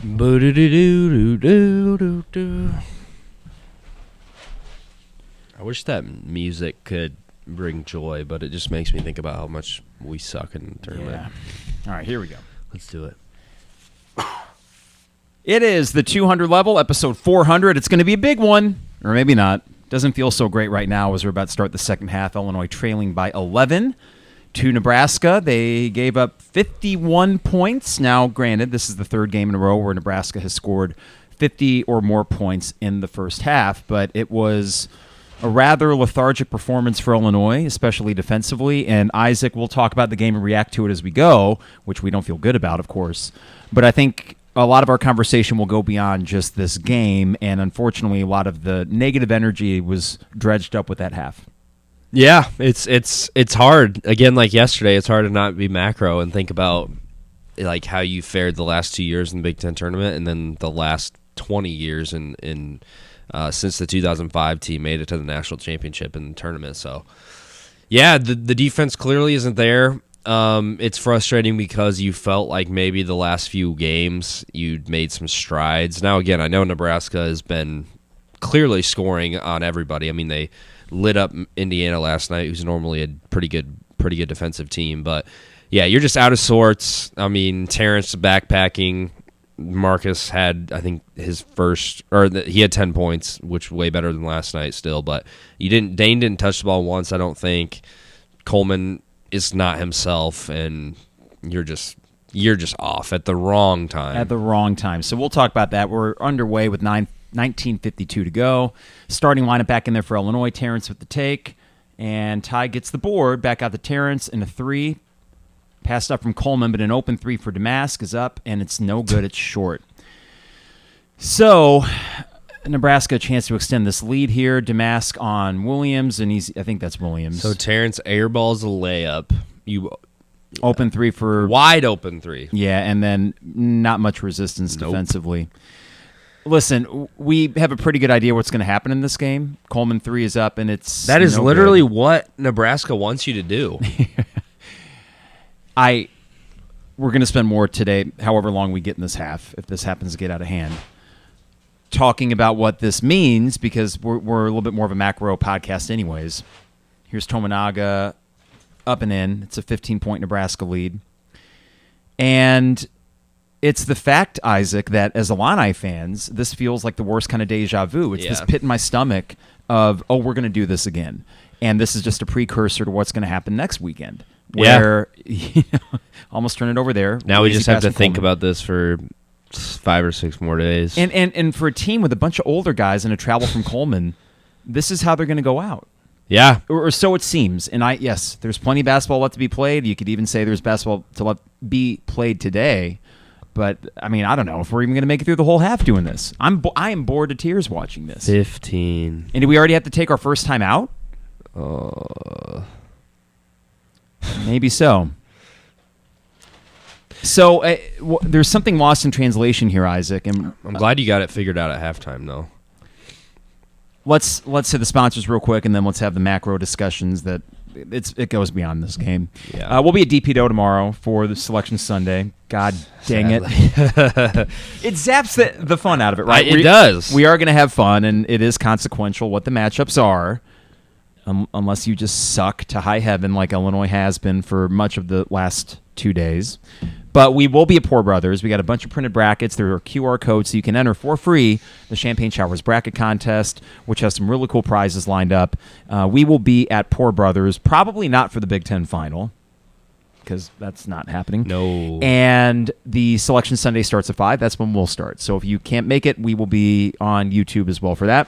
Boo-doo-doo-doo-doo-doo-doo. I wish that music could bring joy, but it just makes me think about how much we suck in the tournament. Yeah. All right, here we go. Let's do it. It is the 200 level, episode 400. It's going to be a big one, or maybe not. Doesn't feel so great right now as we're about to start the second half. Illinois trailing by 11 to Nebraska. They gave up 51 points. Now, granted, this is the third game in a row where Nebraska has scored 50 or more points in the first half, but it was a rather lethargic performance for Illinois, especially defensively. And Isaac, we'll talk about the game and react to it as we go, which we don't feel good about, of course. But I think a lot of our conversation will go beyond just this game, and unfortunately, a lot of the negative energy was dredged up with that half. Yeah, it's hard. Again, like yesterday, it's hard to not be macro and think about like how you fared the last 2 years in the Big Ten tournament, and then the last 20 years in since the 2005 team made it to the national championship in the tournament. So, yeah, the defense clearly isn't there. It's frustrating because you felt like maybe the last few games you'd made some strides. Now, again, I know Nebraska has been clearly scoring on everybody. I mean, they lit up Indiana last night, who's normally a pretty good defensive team. But, yeah, you're just out of sorts. I mean, Terrence backpacking. Marcus had, I think, his first, or he had 10 points, which was way better than last night still. But Dane didn't touch the ball once, I don't think. Coleman is not himself, and you're just off at the wrong time. At the wrong time. So we'll talk about that. We're underway with 19:52 to go. Starting lineup back in there for Illinois. Terrence with the take, and Ty gets the board. Back out to Terrence in a three. Passed up from Coleman, but an open three for Damask is up, and it's no good. It's short. So Nebraska a chance to extend this lead here. Damask on Williams, and I think that's Williams. So Terrence airballs a layup. Open three for wide open three. Yeah, and then not much resistance defensively. Listen, we have a pretty good idea what's going to happen in this game. Coleman three is up, and that is literally what Nebraska wants you to do. We're going to spend more today, however long we get in this half, if this happens to get out of hand, talking about what this means, because we're a little bit more of a macro podcast anyways. Here's Tominaga up and in. It's a 15-point Nebraska lead. And it's the fact, Isaac, that as Illini fans, this feels like the worst kind of deja vu. It's this pit in my stomach of, we're going to do this again. And this is just a precursor to what's going to happen next weekend. Where almost turn it over there. Now we just have to think about this for 5 or 6 more days. And for a team with a bunch of older guys and a travel from Coleman, this is how they're going to go out. Yeah. Or so it seems. And yes, there's plenty of basketball left to be played. You could even say there's basketball to be played today. But, I mean, I don't know if we're even going to make it through the whole half doing this. I am bored to tears watching this. 15. And do we already have to take our first time out? Maybe so. So there's something lost in translation here, Isaac. And I'm glad you got it figured out at halftime, though. Let's hit the sponsors real quick, and then let's have the macro discussions that it goes beyond this game. Yeah. We'll be at DPDO tomorrow for the Selection Sunday. God dang it. It zaps the fun out of it, right? It does. We are going to have fun, and it is consequential what the matchups are. Unless you just suck to high heaven like Illinois has been for much of the last 2 days. But we will be at Poor Brothers. We got a bunch of printed brackets. There are QR codes so you can enter for free the Champagne Showers Bracket Contest, which has some really cool prizes lined up. We will be at Poor Brothers, probably not for the Big Ten Final, because that's not happening. No. And the Selection Sunday starts at 5. That's when we'll start. So if you can't make it, we will be on YouTube as well for that.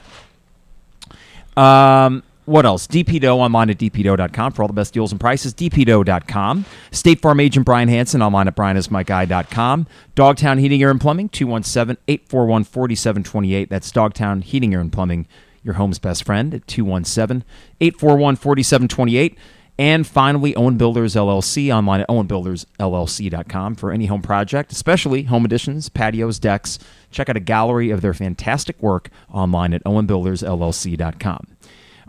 What else? DPDO online at dpdo.com for all the best deals and prices. dpdo.com. State Farm agent Brian Hansen online at brianismyguy.com. Dogtown Heating, Air, and Plumbing, 217-841-4728. That's Dogtown Heating, Air, and Plumbing, your home's best friend at 217-841-4728. And finally, Owen Builders LLC online at owenbuildersllc.com for any home project, especially home additions, patios, decks. Check out a gallery of their fantastic work online at owenbuildersllc.com.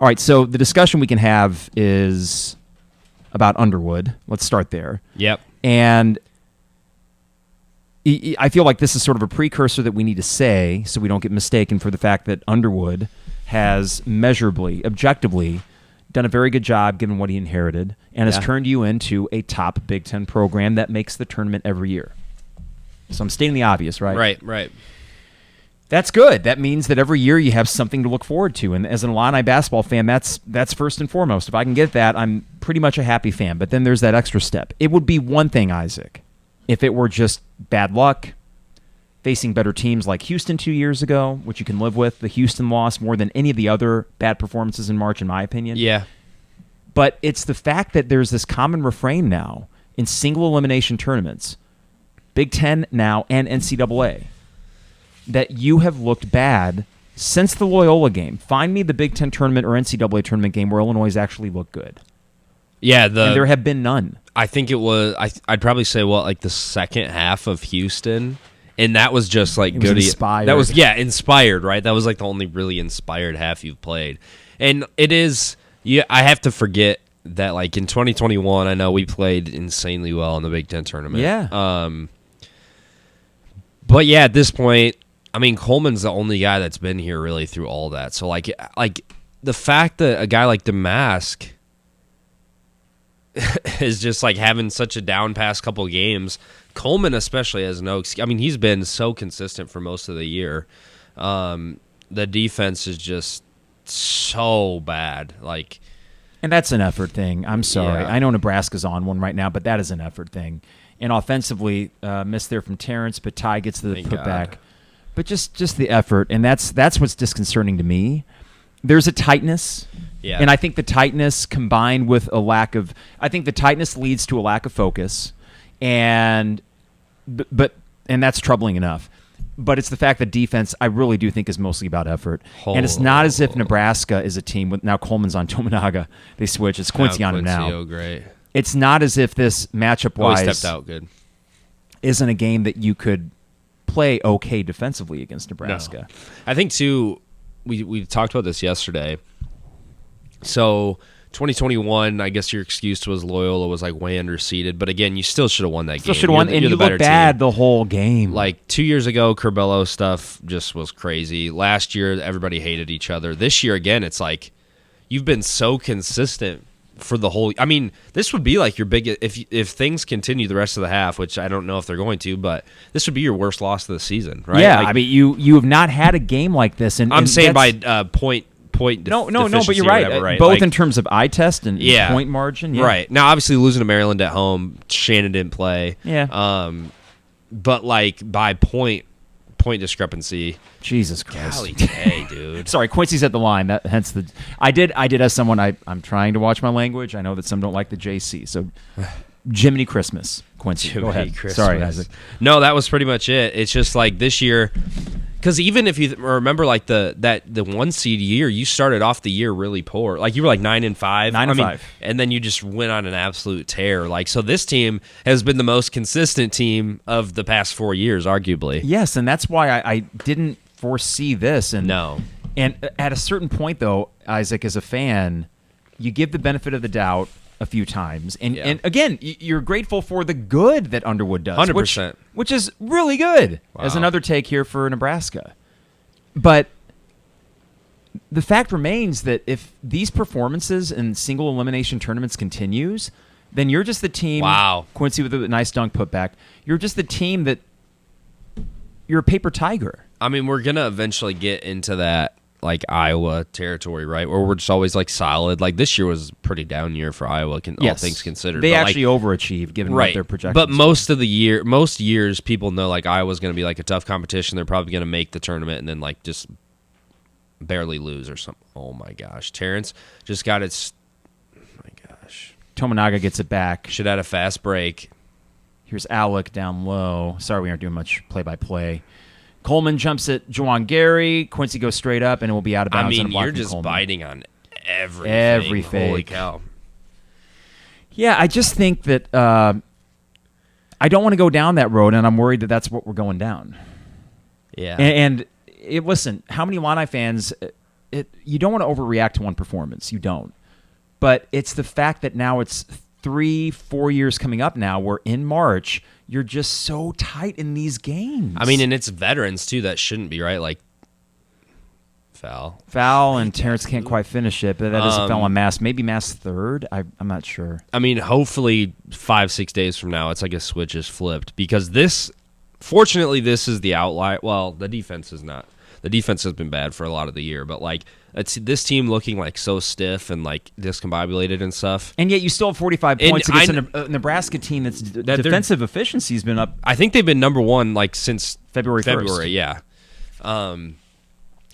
All right, so the discussion we can have is about Underwood. Let's start there. Yep. And I feel like this is sort of a precursor that we need to say so we don't get mistaken for the fact that Underwood has measurably, objectively, done a very good job given what he inherited and has turned you into a top Big Ten program that makes the tournament every year. So I'm stating the obvious, right? Right. That's good. That means that every year you have something to look forward to. And as an Illini basketball fan, that's first and foremost. If I can get that, I'm pretty much a happy fan. But then there's that extra step. It would be one thing, Isaac, if it were just bad luck, facing better teams like Houston 2 years ago, which you can live with. The Houston loss more than any of the other bad performances in March, in my opinion. Yeah. But it's the fact that there's this common refrain now in single elimination tournaments, Big Ten now and NCAA, that you have looked bad since the Loyola game. Find me the Big Ten tournament or NCAA tournament game where Illinois has actually looked good. Yeah, and there have been none. I think it was. I'd probably say like the second half of Houston, and that was just like good. Inspired. That was inspired, right? That was like the only really inspired half you've played, and it is. Yeah, I have to forget that like in 2021, I know we played insanely well in the Big Ten tournament. Yeah. But yeah, at this point, I mean, Coleman's the only guy that's been here really through all that. So like the fact that a guy like Damask is just like having such a down past couple of games. Coleman especially has no excuse. I mean, he's been so consistent for most of the year. The defense is just so bad. And that's an effort thing. I'm sorry. Yeah. I know Nebraska's on one right now, but that is an effort thing. And offensively, missed there from Terrence, but Ty gets the putback. But just the effort, and that's what's disconcerting to me. There's a tightness. Yeah. And I think the tightness combined with a lack of – I think the tightness leads to a lack of focus, and that's troubling enough. But it's the fact that defense, I really do think, is mostly about effort. And it's not as if Nebraska is a team with – now Coleman's on Tominaga. They switch. It's Quincy on him now. Oh, great. It's not as if this matchup-wise stepped out good. Isn't a game that you could play okay defensively against Nebraska. No. I think, too, we talked about this yesterday. So 2021, I guess your excuse was Loyola was like way underseeded, but again, you still should have won that game. Still should have won, and you looked bad the whole game. Like 2 years ago, Curbelo stuff just was crazy. Last year, everybody hated each other. This year, again, it's like you've been so consistent for the whole. I mean, this would be like your biggest if things continue the rest of the half, which I don't know if they're going to, but this would be your worst loss of the season, right? Yeah, like, I mean, you have not had a game like this, and I'm saying by point. No, but you're right. right. Both in terms of eye test and point margin. Yeah. Right. Now, obviously, losing to Maryland at home, Shannon didn't play. Yeah. But, like, by point discrepancy. Jesus Christ. Golly day, dude. Sorry, Quincy's at the line. Hence the. I did as someone, I'm trying to watch my language. I know that some don't like the JC. So, Jiminy Christmas, Quincy. Jiminy Go ahead. Christmas. Sorry, Isaac. No, that was pretty much it. It's just like this year. Because even if you remember, like the 1 seed year, you started off the year really poor. Like you were like 9-5, 9-5, and then you just went on an absolute tear. Like so, this team has been the most consistent team of the past 4 years, arguably. Yes, and that's why I didn't foresee this. And no, and at a certain point, though, Isaac, as a fan, you give the benefit of the doubt a few times, and again, you're grateful for the good that Underwood does, 100%, which is really good. Wow. As another take here for Nebraska, but the fact remains that if these performances in single elimination tournaments continues, then you're just the team. Wow, Quincy with a nice dunk putback. You're just the team that you're a paper tiger. I mean, we're gonna eventually get into that. Like Iowa territory, right? Where we're just always like solid. Like this year was a pretty down year for Iowa, all things considered. They actually overachieved given what their projections. But most years, people know like Iowa's going to be like a tough competition. They're probably going to make the tournament and then like just barely lose or something. Oh my gosh, Terrence just got its. Oh my gosh, Tominaga gets it back. Should have had a fast break. Here's Alec down low. Sorry, we aren't doing much play-by-play. Coleman jumps at Juwan Gary. Quincy goes straight up, and it will be out of bounds. I mean, you're just Coleman. biting on everything. Holy cow. Yeah, I just think that I don't want to go down that road, and I'm worried that that's what we're going down. Yeah. And listen, how many Illini fans, you don't want to overreact to one performance. You don't. But it's the fact that now it's 3-4 years coming up now where in March you're just so tight in these games. I mean, and it's veterans too that shouldn't be, right? Like foul, and Terrence can't quite finish it, but that is a foul on Mass. Maybe Mass third. I'm not sure. I mean, hopefully 5-6 days from now, it's like a switch is flipped, because fortunately, this is the outlier. Well, the defense is not. The defense has been bad for a lot of the year, but like it's this team looking like so stiff and like discombobulated and stuff. And yet you still have 45 points against a Nebraska team that's defensive efficiency's been up. I think they've been number one like since February 1st. Yeah.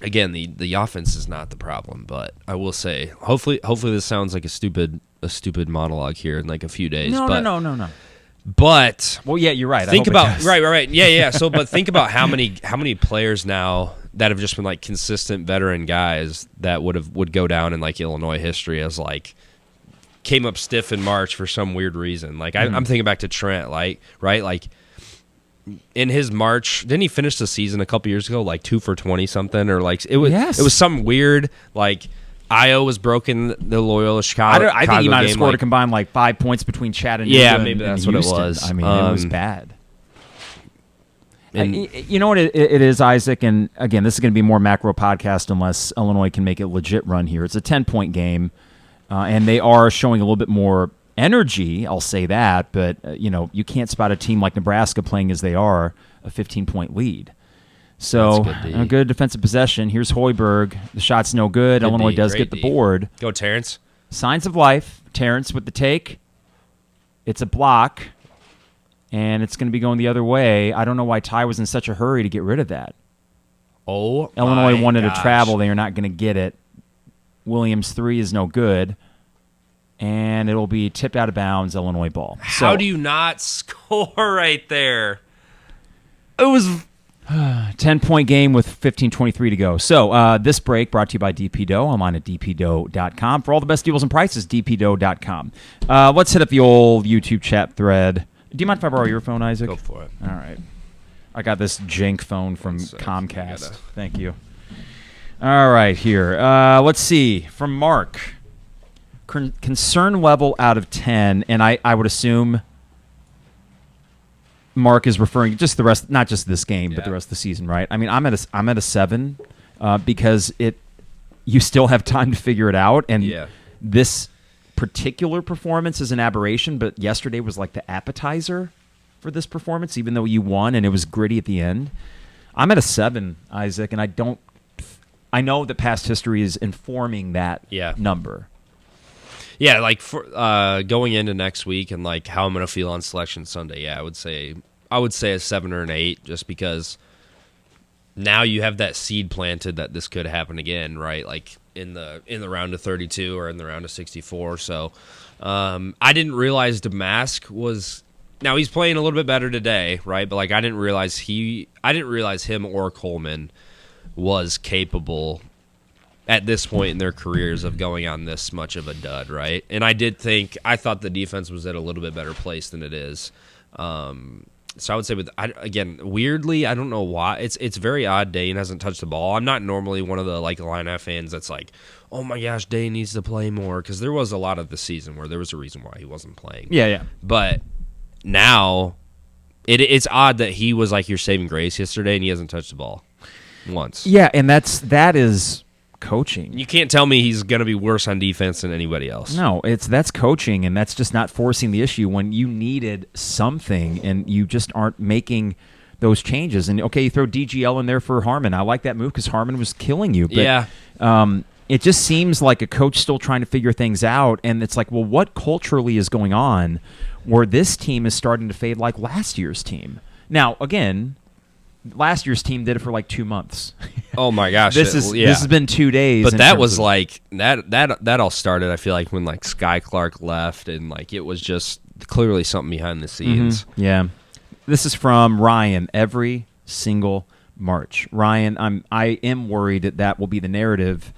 Again, the offense is not the problem, but I will say, hopefully this sounds like a stupid monologue here in like a few days. No. But well, yeah, you're right. Think about right. Yeah. So, but think about how many players now that have just been like consistent veteran guys that would go down in like Illinois history as like came up stiff in March for some weird reason. Like I'm thinking back to Trent, like right, in his March, didn't he finish the season a couple years ago like 2 for 20 something, or like it was some weird like. Io was broken the Loyola Chicago. I think he might have scored a combined like 5 points between Chattanooga and maybe that's and what Houston. it was. I mean, it was bad. You know what it is, Isaac? And again, this is going to be more macro podcast unless Illinois can make a legit run here. It's a 10-point game, and they are showing a little bit more energy. I'll say that, but you can't spot a team like Nebraska playing as they are, a 15-point lead. So a good defensive possession. Here's Hoiberg. The shot's no good. Illinois does get the board. Go Terrence. Signs of life. Terrence with the take. It's a block, and it's going to be going the other way. I don't know why Ty was in such a hurry to get rid of that. Oh, Illinois wanted to travel. They are not going to get it. Williams' 3 is no good, and it'll be tipped out of bounds, Illinois ball. How do you not score right there? It was... 10-point game with 15:23 to go. So this break brought to you by DP Dough. I'm on at dpdough.com. For all the best deals and prices, dpdough.com. Let's hit up the old YouTube chat thread. Do you mind if I borrow your phone, Isaac? Go for it. All right. I got this jank phone from Comcast. Thank you. All right, here. Let's see. From Mark. Concern level out of 10, and I would assume Mark is referring just the rest, not just this game, but the rest of the season, right? I mean, I'm at a 7 because you still have time to figure it out, and this particular performance is an aberration. But yesterday was like the appetizer for this performance, even though you won and it was gritty at the end. I'm at a 7, Isaac, and I know that past history is informing that number. Yeah, like for going into next week and like how I'm going to feel on Selection Sunday. Yeah, I would say a 7 or an 8, just because now you have that seed planted that this could happen again, right? Like in the round of 32 or in the round of 64. So I didn't realize Damask was. Now he's playing a little bit better today, right? But like I didn't realize him or Coleman was capable at this point in their careers of going on this much of a dud, right? And I thought the defense was at a little bit better place than it is. So I would say weirdly, I don't know why. It's very odd Dane hasn't touched the ball. I'm not normally one of the like Illini fans that's like, oh my gosh, Dane needs to play more, because there was a lot of the season where there was a reason why he wasn't playing. Yeah. But now it's odd that he was like your saving grace yesterday and he hasn't touched the ball once. Yeah, and that is coaching. You can't tell me he's going to be worse on defense than anybody else. No, that's coaching, and that's just not forcing the issue when you needed something and you just aren't making those changes. And okay, you throw DGL in there for Harmon. I like that move because Harmon was killing you. But, it just seems like a coach still trying to figure things out, and it's like, well, what culturally is going on where this team is starting to fade like last year's team? Now, again, last year's team did it for like 2 months. Oh my gosh! This has been 2 days. But that was like that all started. I feel like when like Sky Clark left, and like it was just clearly something behind the scenes. Mm-hmm. Yeah, this is from Ryan. Every single March, Ryan. I am worried that will be the narrative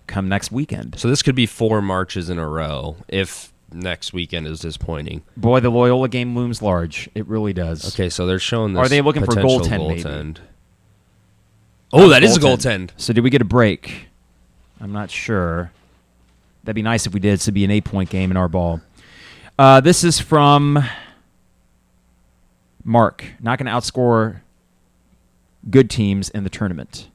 come next weekend. So this could be 4 Marches in a row if next weekend is disappointing. Boy, the Loyola game looms large. It really does. Okay, so they're showing this. Are they looking for goaltend? Maybe? Oh, that is a goaltend. So did we get a break? I'm not sure. That'd be nice if we did. So it'd be an 8-point game in our ball. This is from Mark, not going to outscore good teams in the tournament.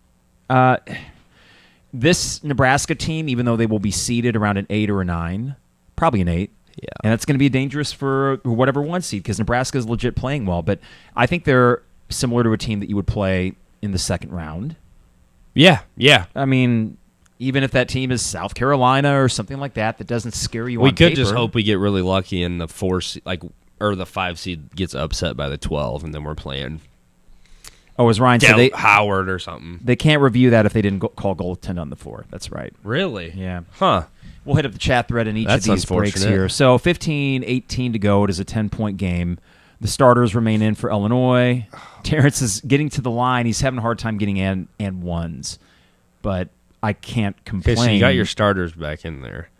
This Nebraska team, even though they will be seeded around an 8 or a 9, probably an 8. Yeah. And that's going to be dangerous for whatever 1 seed because Nebraska is legit playing well. But I think they're similar to a team that you would play in the second round. Yeah. I mean, even if that team is South Carolina or something like that doesn't scare you on paper. We could just hope we get really lucky and the 4 or the 5 seed gets upset by the 12, and then we're playing. Oh, as Ryan said, Howard or something. They can't review that if they didn't call goaltend on the 4. That's right. Really? Yeah. Huh. We'll hit up the chat thread in each of these breaks here. So 15-18 to go. It is a 10-point game. The starters remain in for Illinois. Terrence is getting to the line. He's having a hard time getting and ones. But I can't complain. Okay, so you got your starters back in there.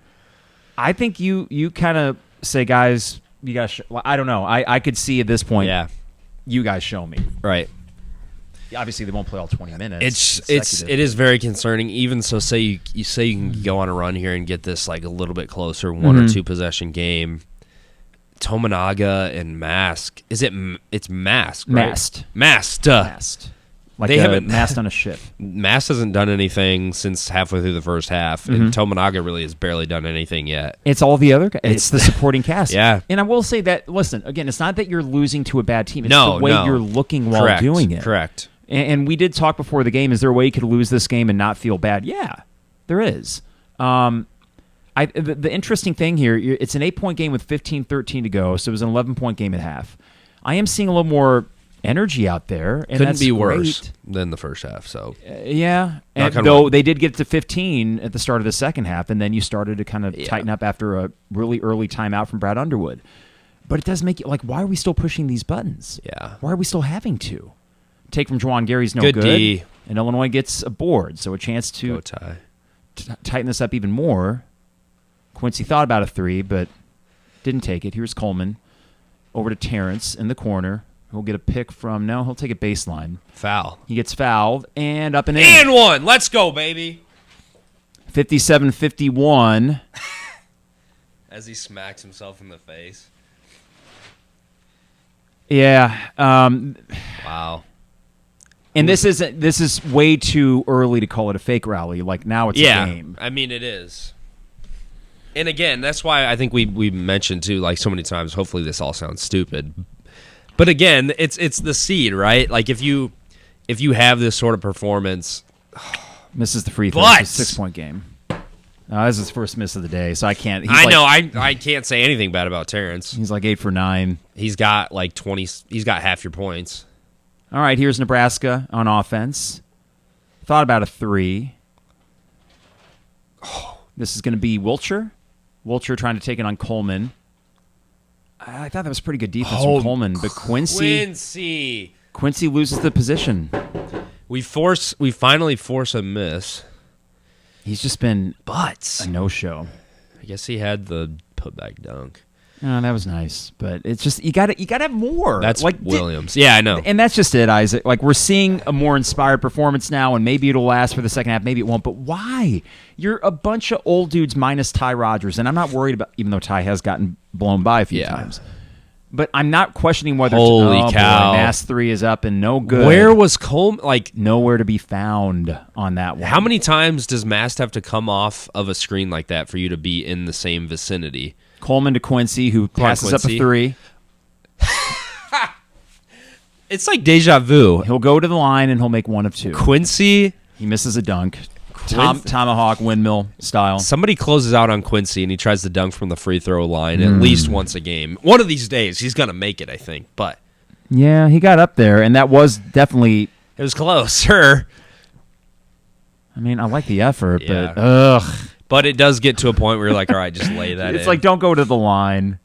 I think you kind of say, guys, you guys. I don't know. I could see at this point. Yeah. You guys show me. Right. Obviously, they won't play all 20 minutes. It is very concerning. Even so, say you can go on a run here and get this like a little bit closer, 1 or 2 possession game. Tominaga and Mask. It's Mask, right? Mast. Like they haven't mast on a ship. Mast hasn't done anything since halfway through the first half, and Tominaga really has barely done anything yet. It's all the other guys. It's the supporting cast. Yeah. And I will say that, listen, again, it's not that you're losing to a bad team. It's the way you're looking while doing it. Correct. And we did talk before the game. Is there a way you could lose this game and not feel bad? Yeah, there is. The interesting thing here, it's an 8-point game with 15-13 to go, so it was an 11-point game at half. I am seeing a little more energy out there, and couldn't that's be great. Worse than the first half. So yeah, and though they did get to 15 at the start of the second half, and then you started to kind of tighten up after a really early timeout from Brad Underwood. But it does make you like, why are we still pushing these buttons? Yeah, why are we still having to? Take from Juwan Gary's no good, D. and Illinois gets a board, so a chance to tighten this up even more. Quincy thought about a 3, but didn't take it. Here's Coleman over to Terrence in the corner. He'll get a pick from, no, he'll take a baseline. Foul. He gets fouled, and up and in. And 1. Let's go, baby. 57-51. As he smacks himself in the face. Yeah. Wow. And this is way too early to call it a fake rally. Like, now it's a game. I mean, it is. And again, that's why I think we mentioned too, like so many times, hopefully this all sounds stupid. But again, it's the seed, right? Like if you have this sort of performance, misses the free throw. It's a 6-point game. This is his first miss of the day, so I can't. I can't say anything bad about Terrence. He's like 8 for 9. He's got like 20. He's got half your points. All right, here's Nebraska on offense. Thought about a 3. This is going to be Wilcher. Wilcher trying to take it on Coleman. I thought that was pretty good defense from Coleman, but Quincy loses the position. We finally force a miss. He's just been a no-show. I guess he had the putback dunk. Oh, that was nice, but it's just you got to have more. That's like Williams. Yeah, I know. And that's just it, Isaac. Like we're seeing a more inspired performance now, and maybe it'll last for the second half, maybe it won't. But why? You're a bunch of old dudes minus Ty Rodgers, and I'm not worried about, even though Ty has gotten blown by a few times. But I'm not questioning whether Holy cow. Mass 3 is up and no good. Where was Coleman? Like nowhere to be found on that one. How many times does Mast have to come off of a screen like that for you to be in the same vicinity? Coleman to Quincy, who passes up a 3. It's like deja vu. He'll go to the line and he'll make 1 of 2. Quincy, he misses a dunk. Tomahawk windmill style. Somebody closes out on Quincy and he tries to dunk from the free throw line at least once a game. One of these days he's gonna make it, I think. But yeah, he got up there, and that was definitely. It was closer. I mean, I like the effort, but ugh. But it does get to a point where you're like, all right, just lay that in. It's like, don't go to the line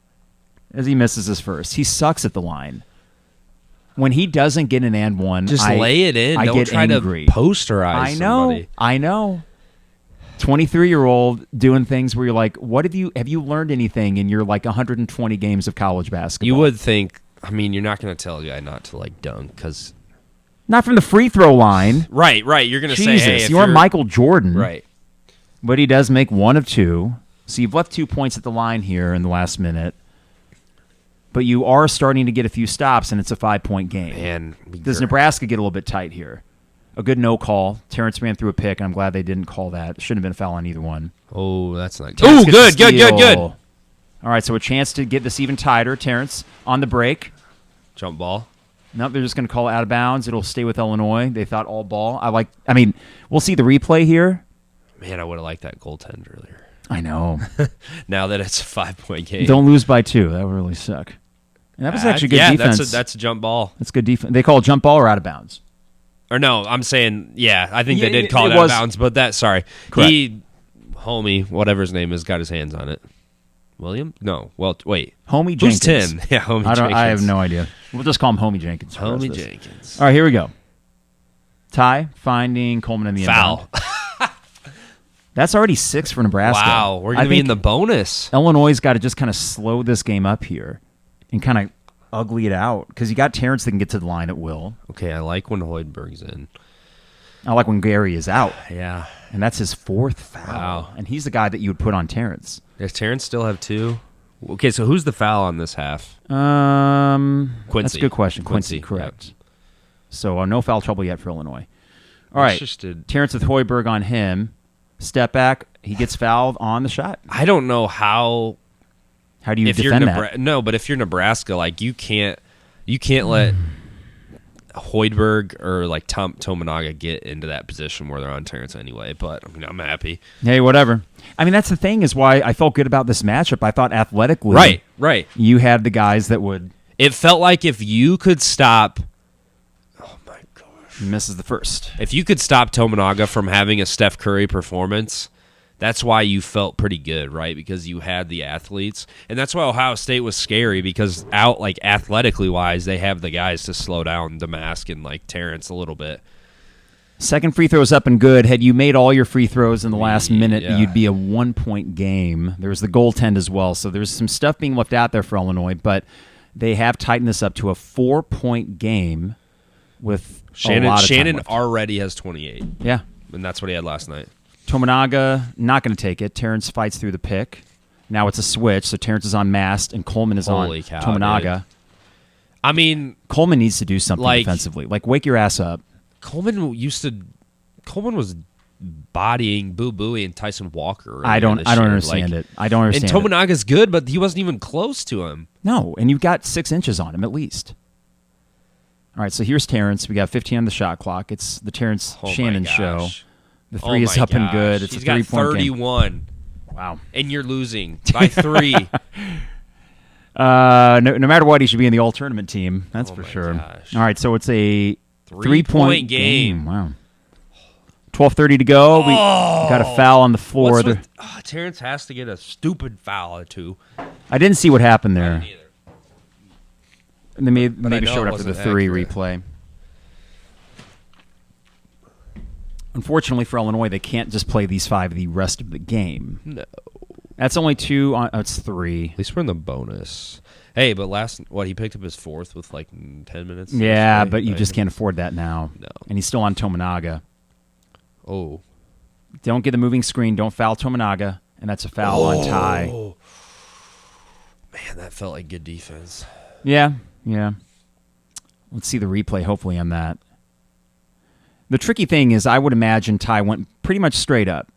as he misses his first. He sucks at the line. When he doesn't get an and one, just lay it in. Don't get try angry. To posterize somebody. I know. 23-year-old doing things where you're like, what have you learned anything in your like 120 games of college basketball? You would think, I mean, you're not going to tell a guy not to like dunk because. Not from the free throw line. Right. You're going to say, hey, you're Michael Jordan. Right. But he does make 1 of 2. So you've left 2 points at the line here in the last minute. but you are starting to get a few stops, and it's a 5-point game. Man, Does Nebraska get a little bit tight here? A good no call. Terrence ran through a pick, and I'm glad they didn't call that. Shouldn't have been a foul on either one. Oh, that's not good. Terrence Oh, gets the good. steal. All right, so a chance to get this even tighter. Terrence on the break. Jump ball. Nope, they're just going to call it out of bounds. It'll stay with Illinois. They thought all ball. We'll see the replay here. Man, I would have liked that goaltend earlier. I know. Now that it's a 5-point game. Don't lose by 2. That would really suck. And that was actually good defense. That's a jump ball. That's good defense. They call a jump ball or out of bounds? Or no, I'm saying, I think they did call it it out of was- bounds, but Correct. Homie, whatever his name is, got his hands on it. William? No. Well, wait. Homie Who's Jenkins. 10? Yeah, Homie Jenkins. I have no idea. We'll just call him Homie Jenkins. for the rest of Homie this. Jenkins. All right, here we go. Ty finding Coleman in the Foul. end. That's already 6 for Nebraska. Wow, we're going to be in the bonus. Illinois' got to just kind of slow this game up here and kind of ugly it out because you got Terrence that can get to the line at will. Okay, I like when Hoiberg's in. I like when Gary is out, Yeah. and that's his 4th foul. Wow. And he's the guy that you would put on Terrence. Does Terrence still have 2? Okay, so who's the foul on this half? That's Quincy. a good question. Quincy, correct. So no foul trouble yet for Illinois. All right, Interested. Terrence with Hoiberg on him. Step back. He gets fouled on the shot. I don't know how. How do you If you're defend that? No, but if you're Nebraska, like you can't let Hoiberg or like Tominaga get into that position where they're on Terrence anyway. But I mean, I'm happy. Hey, whatever. I mean, that's the thing is why I felt good about this matchup. I thought athletically, Right. you had the guys that would. It felt like if you could stop. Oh my gosh. He misses the first. If you could stop Tominaga from having a Steph Curry performance, that's why you felt pretty good, right? Because you had the athletes. And that's why Ohio State was scary because athletically wise, they have the guys to slow down Damask and like Terrence a little bit. Second free throws up and good. Had you made all your free throws in the last minute, Yeah. you'd be a 1-point game. There's the goaltend as well. So there's some stuff being left out there for Illinois, but they have tightened this up to a 4-point game with a lot of time Shannon left. already has 28, Yeah. and that's what he had last night. Tominaga, not going to take it. Terrence fights through the pick. Now it's a switch, so Terrence is on Mast, and Coleman is Holy on cow, Tominaga. dude. I mean, Coleman needs to do something defensively. Like, wake your ass up. Coleman was bodying Boo Booey and Tyson Walker. I don't understand it. I don't understand And Tominaga's good, but he wasn't even close to him. No, and you've got 6 inches on him at least. All right, so here's Terrence. We got 15 on the shot clock. It's the Terrence Oh my Shannon gosh. show. The Oh 3 is my up and gosh. good. It's He's a got 3-point game. 31, Wow. and you're losing by 3. No matter what, he should be in the all-tournament team. That's Oh for my sure. gosh. All right, so it's a 3-point 3-point game. Wow. 12:30 to go. We got a foul on the floor. Terrence has to get a stupid foul or 2. I didn't see what happened I there. didn't either. And they But I maybe know showed it after the wasn't 3 accurate. replay. Unfortunately for Illinois, they can't just play these 5 the rest of the game. No. That's only 2. It's 3. At least we're in the bonus. Hey, but he picked up his 4th with like 10 minutes. Yeah, yesterday, but you right? just can't afford that now. No. And he's still on Tominaga. Oh. Don't get the moving screen. Don't foul Tominaga. And that's a foul on Ty. Man, that felt like good defense. Yeah. Let's see the replay, hopefully, on that. The tricky thing is I would imagine Ty went pretty much straight up.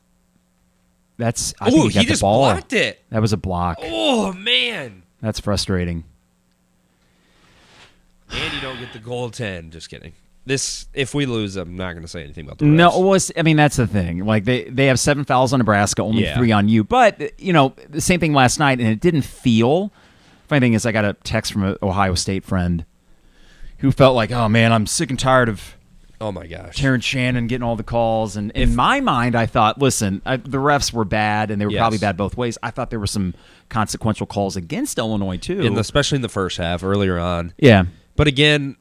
I think he got the ball. Blocked it. That was a block. Oh, man. That's frustrating. And you don't get the goaltend. Just kidding. If we lose, I'm not going to say anything about the No, refs. that's the thing. Like they have 7 fouls on Nebraska, only 3 on you. But the same thing last night, and it didn't feel. Funny thing is, I got a text from an Ohio State friend who felt like, "Oh man, I'm sick and tired of Oh my gosh. Terrence Shannon getting all the calls." And in my mind, I thought, listen, the refs were bad, and they were Yes. probably bad both ways. I thought there were some consequential calls against Illinois too, Especially in the first half, earlier on. yeah. But again,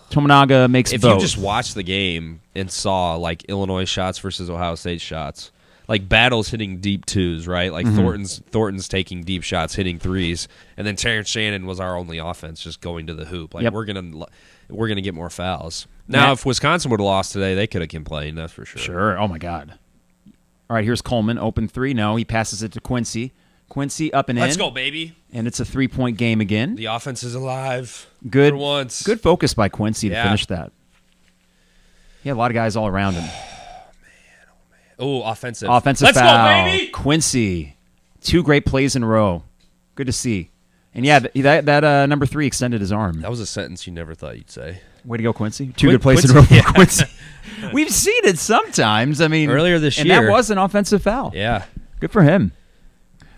Tominaga makes if both. you just watched the game and saw like Illinois shots versus Ohio State shots, like Battle's hitting deep 2s, right? Like Thornton's taking deep shots, hitting 3s, and then Terrence Shannon was our only offense, just going to the hoop. Like Yep. we're gonna get more fouls. Now, if Wisconsin would have lost today, they could have complained. That's for sure. Sure. Oh, my God. All right, here's Coleman. Open 3. No, he passes it to Quincy. Quincy up and in. Let's go, baby. And it's a 3-point game again. The offense is alive. Good for once. Good focus by Quincy to finish that. He had a lot of guys all around him. Oh, offensive. Offensive Let's foul. Go, baby. Quincy. 2 great plays in a row. Good to see. And yeah, that number 3 extended his arm. That was a sentence you never thought you'd say. Way to go, Quincy. 2 good plays in a row for Quincy. We've seen it sometimes. I mean, earlier this year. And that was an offensive foul. Yeah. Good for him.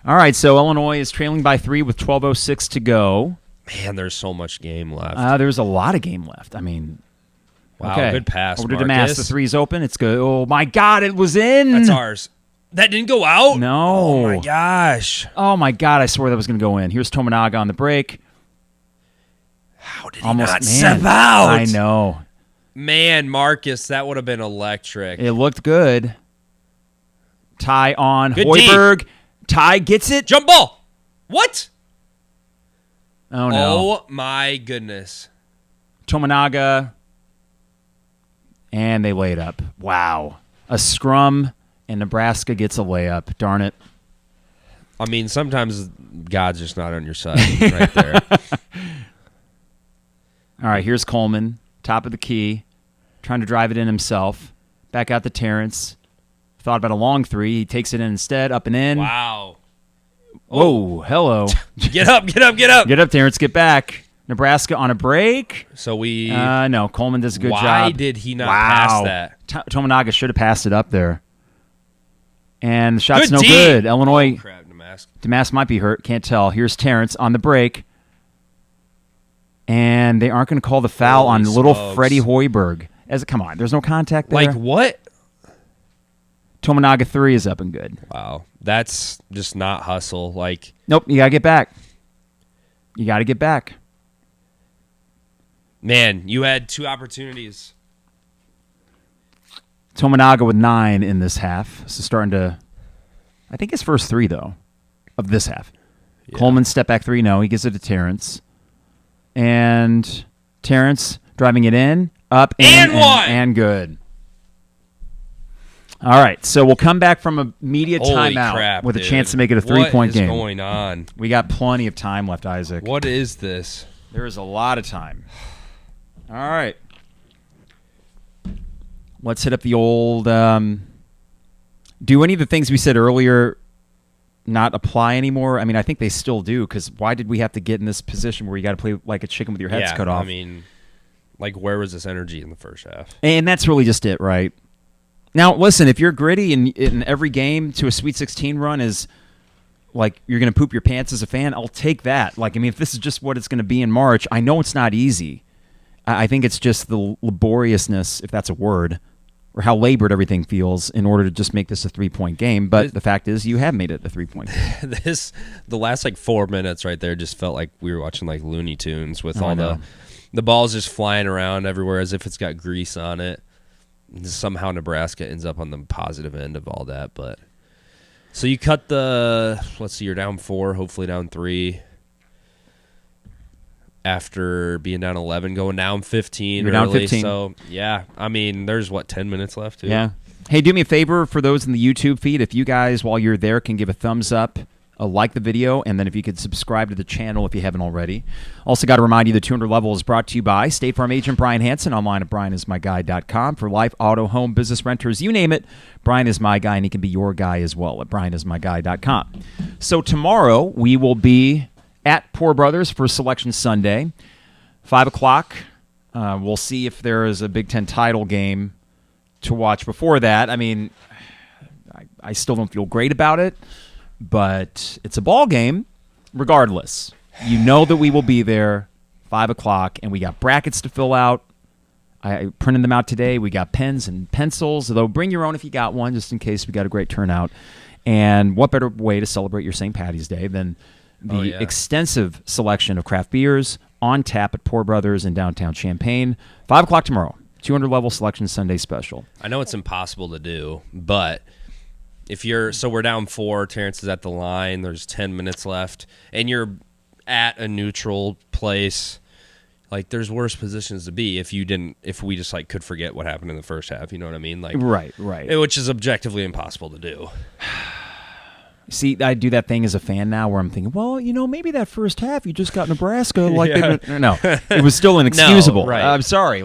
All right, so Illinois is trailing by 3 with 12:06 to go. Man, there's so much game left. There's a lot of game left. I mean, wow, okay. good pass, Over to Marcus. Damas. The 3's open. It's good. Oh, my God, it was in. That's ours. That didn't go out? No. Oh, my gosh. Oh, my God, I swore that was going to go in. Here's Tominaga on the break. How did he not step out? I know. Man, Marcus, that would have been electric. It looked good. Ty on Good Hoiberg. D. Ty gets it. Jump ball. What? Oh, no. Oh, my goodness. Tominaga. And they lay it up. Wow. A scrum, and Nebraska gets a layup. Darn it. I mean, sometimes God's just not on your side right there. All right, here's Coleman, top of the key, trying to drive it in himself. Back out to Terrence. Thought about a long 3. He takes it in instead, up and in. Wow. Whoa, hello. Get up, get up, get up. Get up, Terrence, get back. Nebraska on a break. So we... no, Coleman does a good job. Why did he not pass that? Tominaga should have passed it up there. And the shot's Good no D. good. Illinois... Oh, crap, Damas. Damas might be hurt. Can't tell. Here's Terrence on the break. And they aren't going to call the foul Holy on little smokes. Freddie Hoiberg. Come on, there's no contact there. Like what? Tominaga 3 is up and good. Wow. That's just not hustle. Like, Nope, you got to get back. You got to get back. man, you had 2 opportunities. Tominaga with 9 in this half. So starting to... I think his first 3, though, of this half. Yeah. Coleman step back 3, no. He gives it to Terrence. And Terrence driving it in, up, And one! and good. All right, so we'll come back from a media Holy timeout crap, with a dude. chance to make it a 3-point game. What is going on? We got plenty of time left, Isaac. What is this? There is a lot of time. All right. Let's hit up the old... do any of the things we said earlier not apply anymore? I mean, I think they still do, because why did we have to get in this position where you got to play like a chicken with your heads cut off? I mean, like, where was this energy in the first half? And that's really just it, right? Now, listen, if you're gritty and in every game to a Sweet 16 run is like you're going to poop your pants as a fan, I'll take that. Like, I mean, if this is just what it's going to be in March, I know it's not easy. I think it's just the laboriousness, if that's a word, or how labored everything feels in order to just make this a 3-point game. But the fact is, you have made it a 3-point game. The last like 4 minutes right there just felt like we were watching like Looney Tunes with all know. the balls just flying around everywhere as if it's got grease on it. And somehow Nebraska ends up on the positive end of all that. But so you cut let's see, you're down 4, hopefully down 3. After being down 11, going down 15 You're early. down 15. So, yeah, I mean, there's, 10 minutes left, too? Yeah. Hey, do me a favor for those in the YouTube feed. If you guys, while you're there, can give a thumbs up, like the video, and then if you could subscribe to the channel if you haven't already. Also got to remind you the 200 level is brought to you by State Farm agent Brian Hansen, online at brianismyguy.com. For life, auto, home, business, renters, you name it, Brian is my guy, and he can be your guy as well at brianismyguy.com. So tomorrow we will be at Poor Brothers for Selection Sunday, 5 o'clock. We'll see if there is a Big Ten title game to watch before that. I mean, I still don't feel great about it, but it's a ball game regardless. You know that we will be there, 5 o'clock, and we got brackets to fill out. I printed them out today. We got pens and pencils, although bring your own if you got one, just in case we got a great turnout. And what better way to celebrate your St. Patty's Day than the extensive selection of craft beers on tap at Poor Brothers in downtown Champaign. 5 o'clock tomorrow. 200 level selection Sunday special. I know it's impossible to do, but if we're down 4, Terrence is at the line, there's 10 minutes left, and you're at a neutral place, like there's worse positions to be if we just like could forget what happened in the first half, you know what I mean? Like Right. which is objectively impossible to do. See, I do that thing as a fan now where I'm thinking, well, maybe that first half you just got Nebraska. No, it was still inexcusable. No, right. I'm sorry.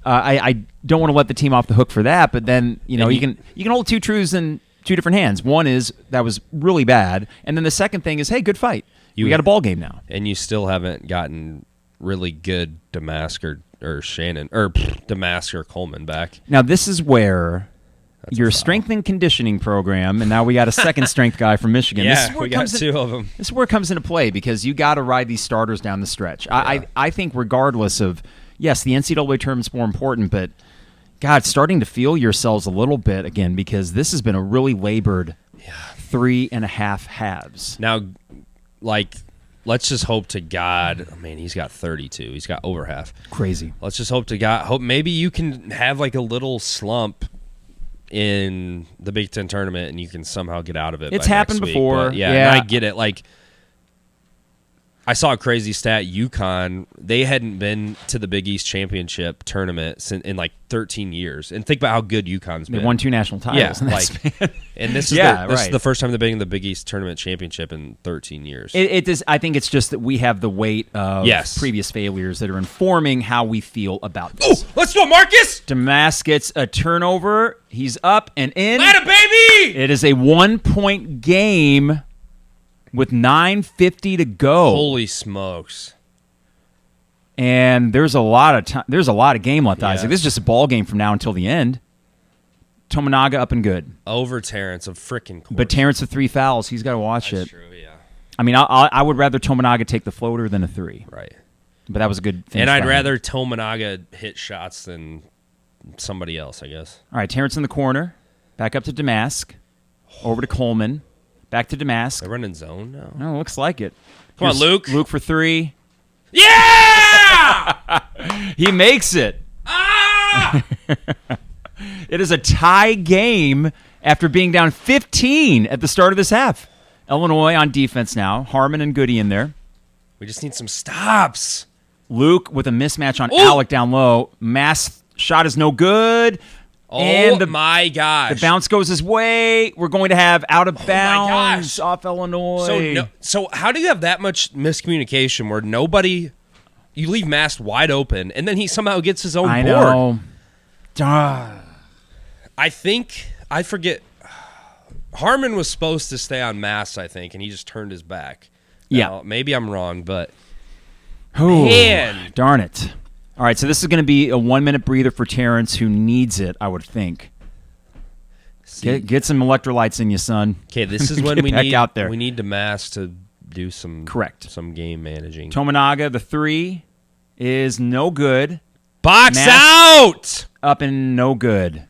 I don't want to let the team off the hook for that, but then, you can hold two truths in two different hands. One is that was really bad, and then the second thing is, hey, good fight. We got a ball game now. And you still haven't gotten really good Damask or Shannon or Damask or Coleman back. Now, this is where your strength and conditioning program, and now we got a second strength guy from Michigan. Yeah, we got two of them. This is where it comes into play because you got to ride these starters down the stretch. Yeah. I think regardless of, yes, the NCAA tournament's more important, but, God, starting to feel yourselves a little bit again because this has been a really labored 3.5 halves. Now, let's just hope to God. I mean, he's got 32. He's got over half. Crazy. Let's just hope to God. Hope maybe you can have a little slump in the Big Ten tournament, and you can somehow get out of it. It's happened before. Yeah, and I get it. I saw a crazy stat. UConn, they hadn't been to the Big East Championship tournament in 13 years. And think about how good UConn's been. They won 2 national titles. Yeah, and this is the first time they've been in the Big East Tournament Championship in 13 years. It is. I think it's just that we have the weight of previous failures that are informing how we feel about this. Oh, let's go, Marcus! Damask gets a turnover. He's up and in. Atta baby! It is a 1-point game with 9:50 to go. Holy smokes! And there's a lot of time. There's a lot of game left, Isaac. This is just a ball game from now until the end. Tominaga up and good. Over Terrence, of frickin' course. But Terrence with 3 fouls. He's got to watch it. That's true, yeah. I mean, I would rather Tominaga take the floater than a 3. Right. But that was a good finish. And I'd rather Tominaga hit shots than somebody else, I guess. All right, Terrence in the corner. Back up to Damask. Over to Coleman. Back to Damask. They're running zone now. No, looks like it. Come on, Luke. Luke for 3. Yeah! He makes it. Ah! It is a tie game after being down 15 at the start of this half. Illinois on defense now. Harmon and Goody in there. We just need some stops. Luke with a mismatch on Alec down low. Mass shot is no good. Oh, my gosh. The bounce goes his way. We're going to have out of bounds off Illinois. So how do you have that much miscommunication where you leave Mast wide open, and then he somehow gets his own board? I know. I forget. Harmon was supposed to stay on Mast, I think, and he just turned his back. Now, maybe I'm wrong, but man. Darn it. All right, so this is going to be a 1-minute breather for Terrence, who needs it, I would think. Get some electrolytes in you, son. Okay, this is when we need out there. We need Damask to do some game managing. Tominaga, the 3 is no good. Box out! Up and no good.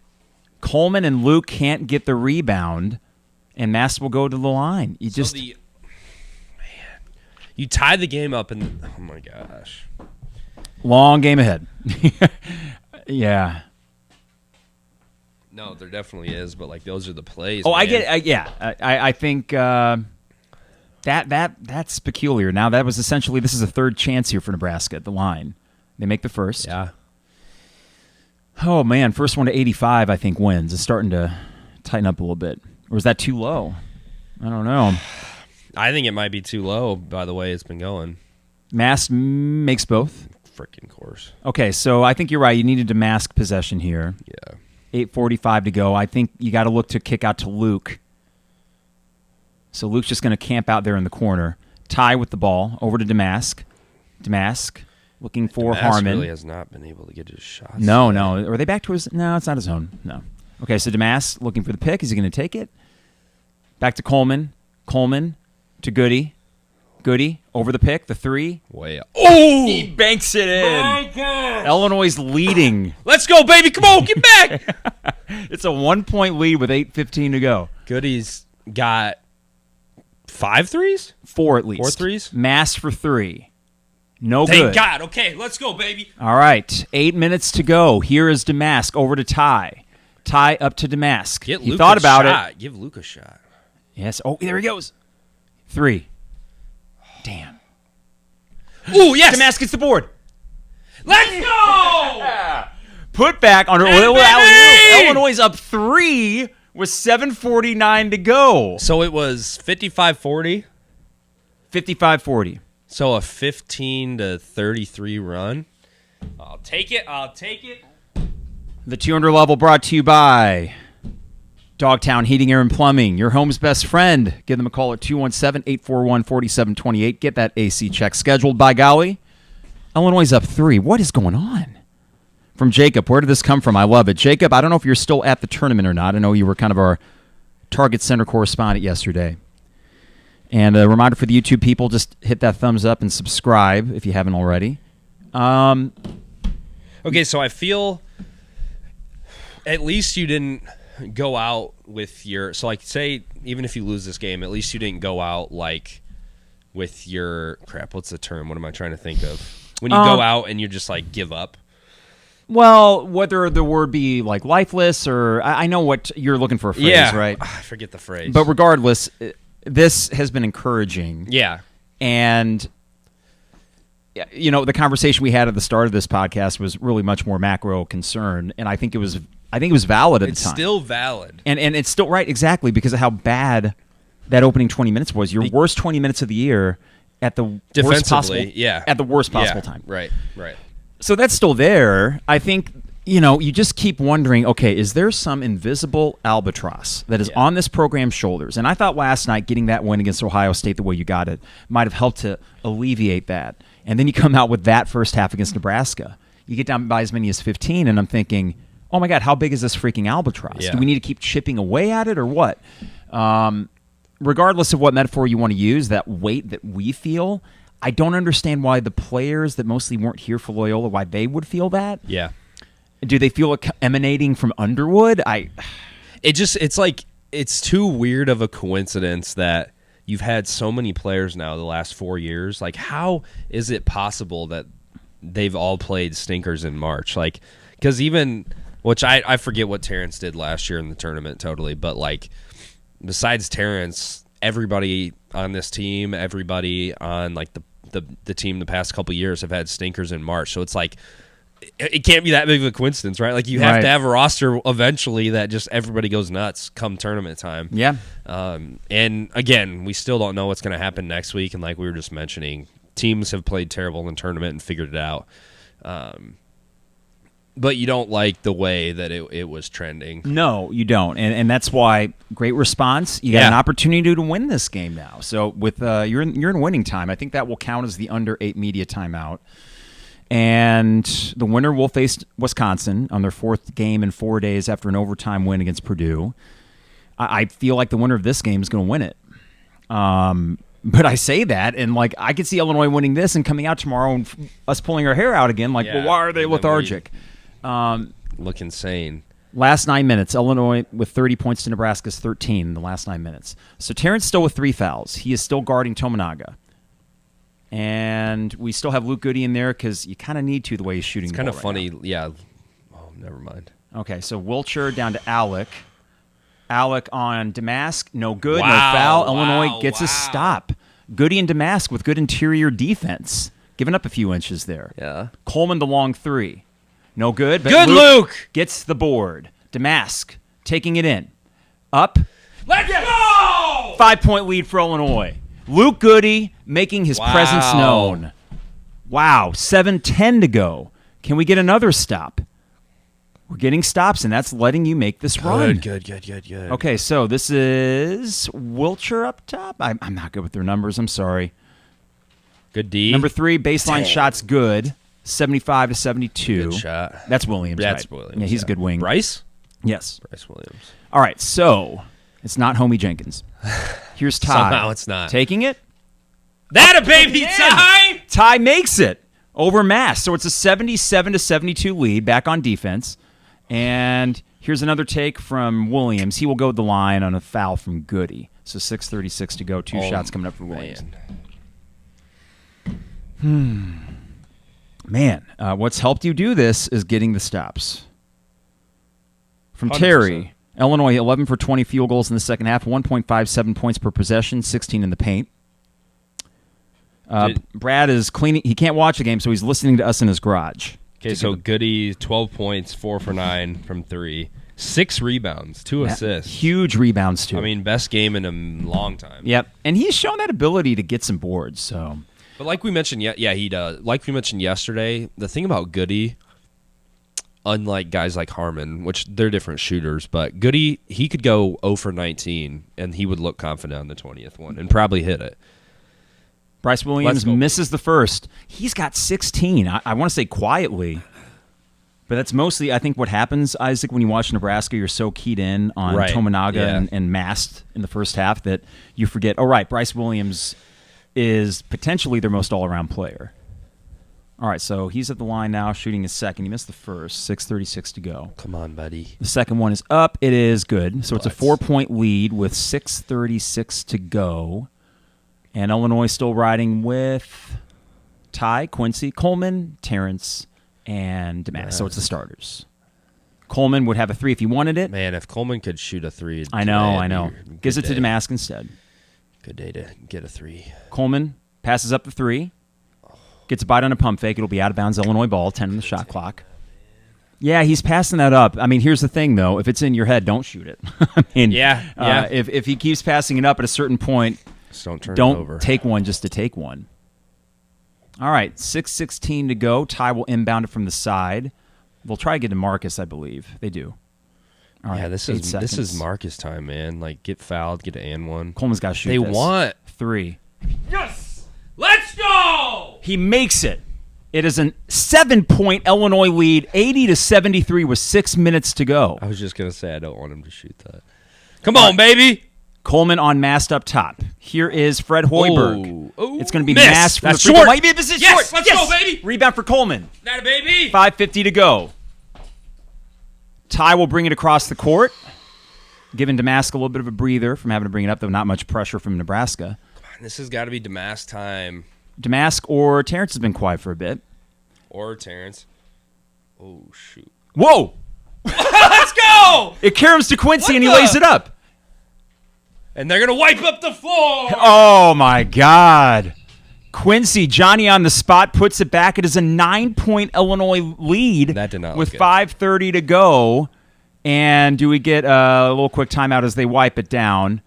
Coleman and Luke can't get the rebound, and Mass will go to the line. You tie the game up, and oh my gosh. Long game ahead. Yeah. No, there definitely is, but those are the plays. Oh, man. I get it. I think that's peculiar. Now that was essentially this is a third chance here for Nebraska at the line. They make the first. Yeah. Oh man, first one to 85 I think wins. It's starting to tighten up a little bit. Or is that too low? I don't know. I think it might be too low by the way it's been going. Mass makes both. Freaking course. Okay, so I think you're right. You needed to mask possession here. Yeah. 8:45 to go. I think you got to look to kick out to Luke. So Luke's just going to camp out there in the corner. Ty with the ball over to Damask. Damask looking for Harmon. Really has not been able to get his shots. No. Are they back to his? No, it's not his own. No. Okay, so Damask looking for the pick. Is he going to take it? Back to Coleman. Coleman to Goody. Goody over the pick, the 3. Way up. Oh! He banks it in. My God. Illinois leading. Let's go, baby. Come on, get back. It's a 1-point lead with 8:15 to go. Goody's got 5 threes? 4 at least. 4 threes? Mass for 3. No Thank good. God. Okay, let's go, baby. All right. 8 minutes to go. Here is Damask over to Ty. Ty up to Damask. He thought about it. Give Luke a shot. Yes. Oh, there he goes. 3. Damn. Ooh, yes. Damask gets the board. Let's go! Put back on Illinois up 3 with 7:49 to go. So it was 55-40. 55-40. So a 15-33 run. I'll take it. The 200 level brought to you by Dogtown Heating, Air, and Plumbing, your home's best friend. Give them a call at 217-841-4728. Get that AC check scheduled. By golly, Illinois is up 3. What is going on? From Jacob. Where did this come from? I love it. Jacob, I don't know if you're still at the tournament or not. I know you were kind of our Target Center correspondent yesterday. And a reminder for the YouTube people, just hit that thumbs up and subscribe if you haven't already. Okay, so I feel at least you didn't go out with your... So, like, say, even if you lose this game, at least you didn't go out, like, with your... Crap, what's the term? What am I trying to think of? When you go out and you just, like, give up. Well, whether the word be, like, lifeless or... I know what you're looking for a phrase, right? I forget the phrase. But regardless, this has been encouraging. Yeah. And... You know, the conversation we had at the start of this podcast was really much more macro concern, and I think it was valid at the time. It's still valid. And it's still right, exactly, because of how bad that opening 20 minutes was. Your worst 20 minutes of the year at the worst possible at the worst possible time. Right. So that's still there. I think, you know, you just keep wondering, okay, is there some invisible albatross that is on this program's shoulders? And I thought last night getting that win against Ohio State the way you got it might have helped to alleviate that. And then you come out with that first half against Nebraska. You get down by as many as 15, and I'm thinking, oh, my God, how big is this freaking albatross? Yeah. Do we need to keep chipping away at it or what? Regardless of what metaphor you want to use, that weight that we feel, I don't understand why the players that mostly weren't here for Loyola, why they would feel that. Yeah. Do they feel it emanating from Underwood? It's like it's too weird of a coincidence that you've had so many players now the last 4 years. Like, how is it possible that they've all played stinkers in March? Like, because even, which I forget what Terrence did last year in the tournament totally, but like, besides Terrence, everybody on this team, everybody on like the team the past couple years have had stinkers in March. So it's like, it can't be that big of a coincidence, right? Like, you have to have a roster eventually that just everybody goes nuts come tournament time. Yeah. And again, we still don't know what's going to happen next week. And like we were just mentioning, teams have played terrible in the tournament and figured it out. But you don't like the way that it was trending. No, you don't. And that's why great response. You got an opportunity to win this game now. So with you're in winning time. I think that will count as the under 8 media timeout. And the winner will face Wisconsin on their 4th game in 4 days after an overtime win against Purdue. I feel like the winner of this game is going to win it. But I say that, and like I could see Illinois winning this and coming out tomorrow and us pulling our hair out again. Like, well, why are they lethargic? Look insane. Last 9 minutes, Illinois with 30 points to Nebraska's 13 in the last 9 minutes. So Terrence still with 3 fouls. He is still guarding Tominaga. And we still have Luke Goody in there because you kind of need to the way he's shooting the ball. It's kind of funny. Yeah. Oh, never mind. Okay, so Wilcher down to Alec. Alec on Damask. No good. Wow, no foul. Illinois gets a stop. Goody and Damask with good interior defense. Giving up a few inches there. Yeah. Coleman the long 3. No good. But good, Luke! Gets the board. Damask taking it in. Up. Let's go! 5-point lead for Illinois. Luke Goody making his presence known. Wow, 7:10 to go. Can we get another stop? We're getting stops, and that's letting you make this run. Good. Okay, so this is Wilcher up top. I'm not good with their numbers. I'm sorry. Good D. Number 3, baseline shots good. 75-72. Good shot. That's Williams. That's right? Williams. Yeah, he's a good wing. Bryce? Yes. Bryce Williams. All right, so it's not Homie Jenkins. Here's Ty. Somehow it's not. Taking it. That a baby Ty! Ty makes it over Mass. So it's a 77-72 lead back on defense. And here's another take from Williams. He will go to the line on a foul from Goody. So 6:36 to go. 2 shots coming up for Williams. Man, what's helped you do this is getting the stops. From 100%. Terry, Illinois 11 for 20 field goals in the second half, 1.57 points per possession, 16 in the paint. Brad is cleaning. He can't watch the game, so he's listening to us in his garage. Okay, so Goody, 12 points, 4 for 9 from 3. 6 rebounds, 2 assists. Huge rebounds, too. I mean, best game in a long time. Yep. And he's shown that ability to get some boards, so. But like we mentioned, he does. Like we mentioned yesterday, the thing about Goody, unlike guys like Harmon, which they're different shooters, but Goody, he could go 0 for 19, and he would look confident on the 20th one and probably hit it. Bryce Williams misses the first. He's got 16. I want to say quietly, but that's mostly, I think, what happens, Isaac, when you watch Nebraska. You're so keyed in on Tominaga and Mast in the first half that you forget, Bryce Williams is potentially their most all-around player. All right, so he's at the line now, shooting his second. He missed the first, 6:36 to go. Come on, buddy. The second one is up. It is good. So it's a 4-point lead with 6:36 to go. And Illinois still riding with Ty, Quincy, Coleman, Terrence, and Damas. So it's the starters. Coleman would have a 3 if he wanted it. Man, if Coleman could shoot a 3. I know. Gives it to Damas instead. Good day to get a 3. Coleman passes up the 3. Gets a bite on a pump fake. It'll be out of bounds. Illinois ball, 10 on the shot clock. Yeah, he's passing that up. I mean, here's the thing, though. If it's in your head, don't shoot it. I mean, if he keeps passing it up at a certain point, just don't turn it don't over. Take one just to take one. All right, 6:16 to go. Ty will inbound it from the side. They'll try to get to Marcus, I believe. They do. All right, this is Marcus time, man. Like, get fouled, get an and one. Coleman's got to shoot They this. want 3. Yes! Let's go! He makes it. It is a 7-point Illinois lead, 80-73 with 6 minutes to go. I was just going to say I don't want him to shoot that. Come on, baby! Coleman on Mast up top. Here is Fred Hoiberg. Oh, it's going to be Mast from That's the short. This is Yes, short. let's go, baby! Rebound for Coleman. That a baby! 5:50 to go. Ty will bring it across the court, giving Damask a little bit of a breather from having to bring it up, though not much pressure from Nebraska. This has got to be Damask time. Damask or Terrence has been quiet for a bit. Or Terrence. Oh, shoot. Whoa! Let's go! It caroms to Quincy, and he lays it up. And they're going to wipe up the floor! Oh, my God. Quincy, Johnny on the spot, puts it back. It is a 9-point Illinois lead. That did not with look good. 5:30 to go. And do we get a little quick timeout as they wipe it down?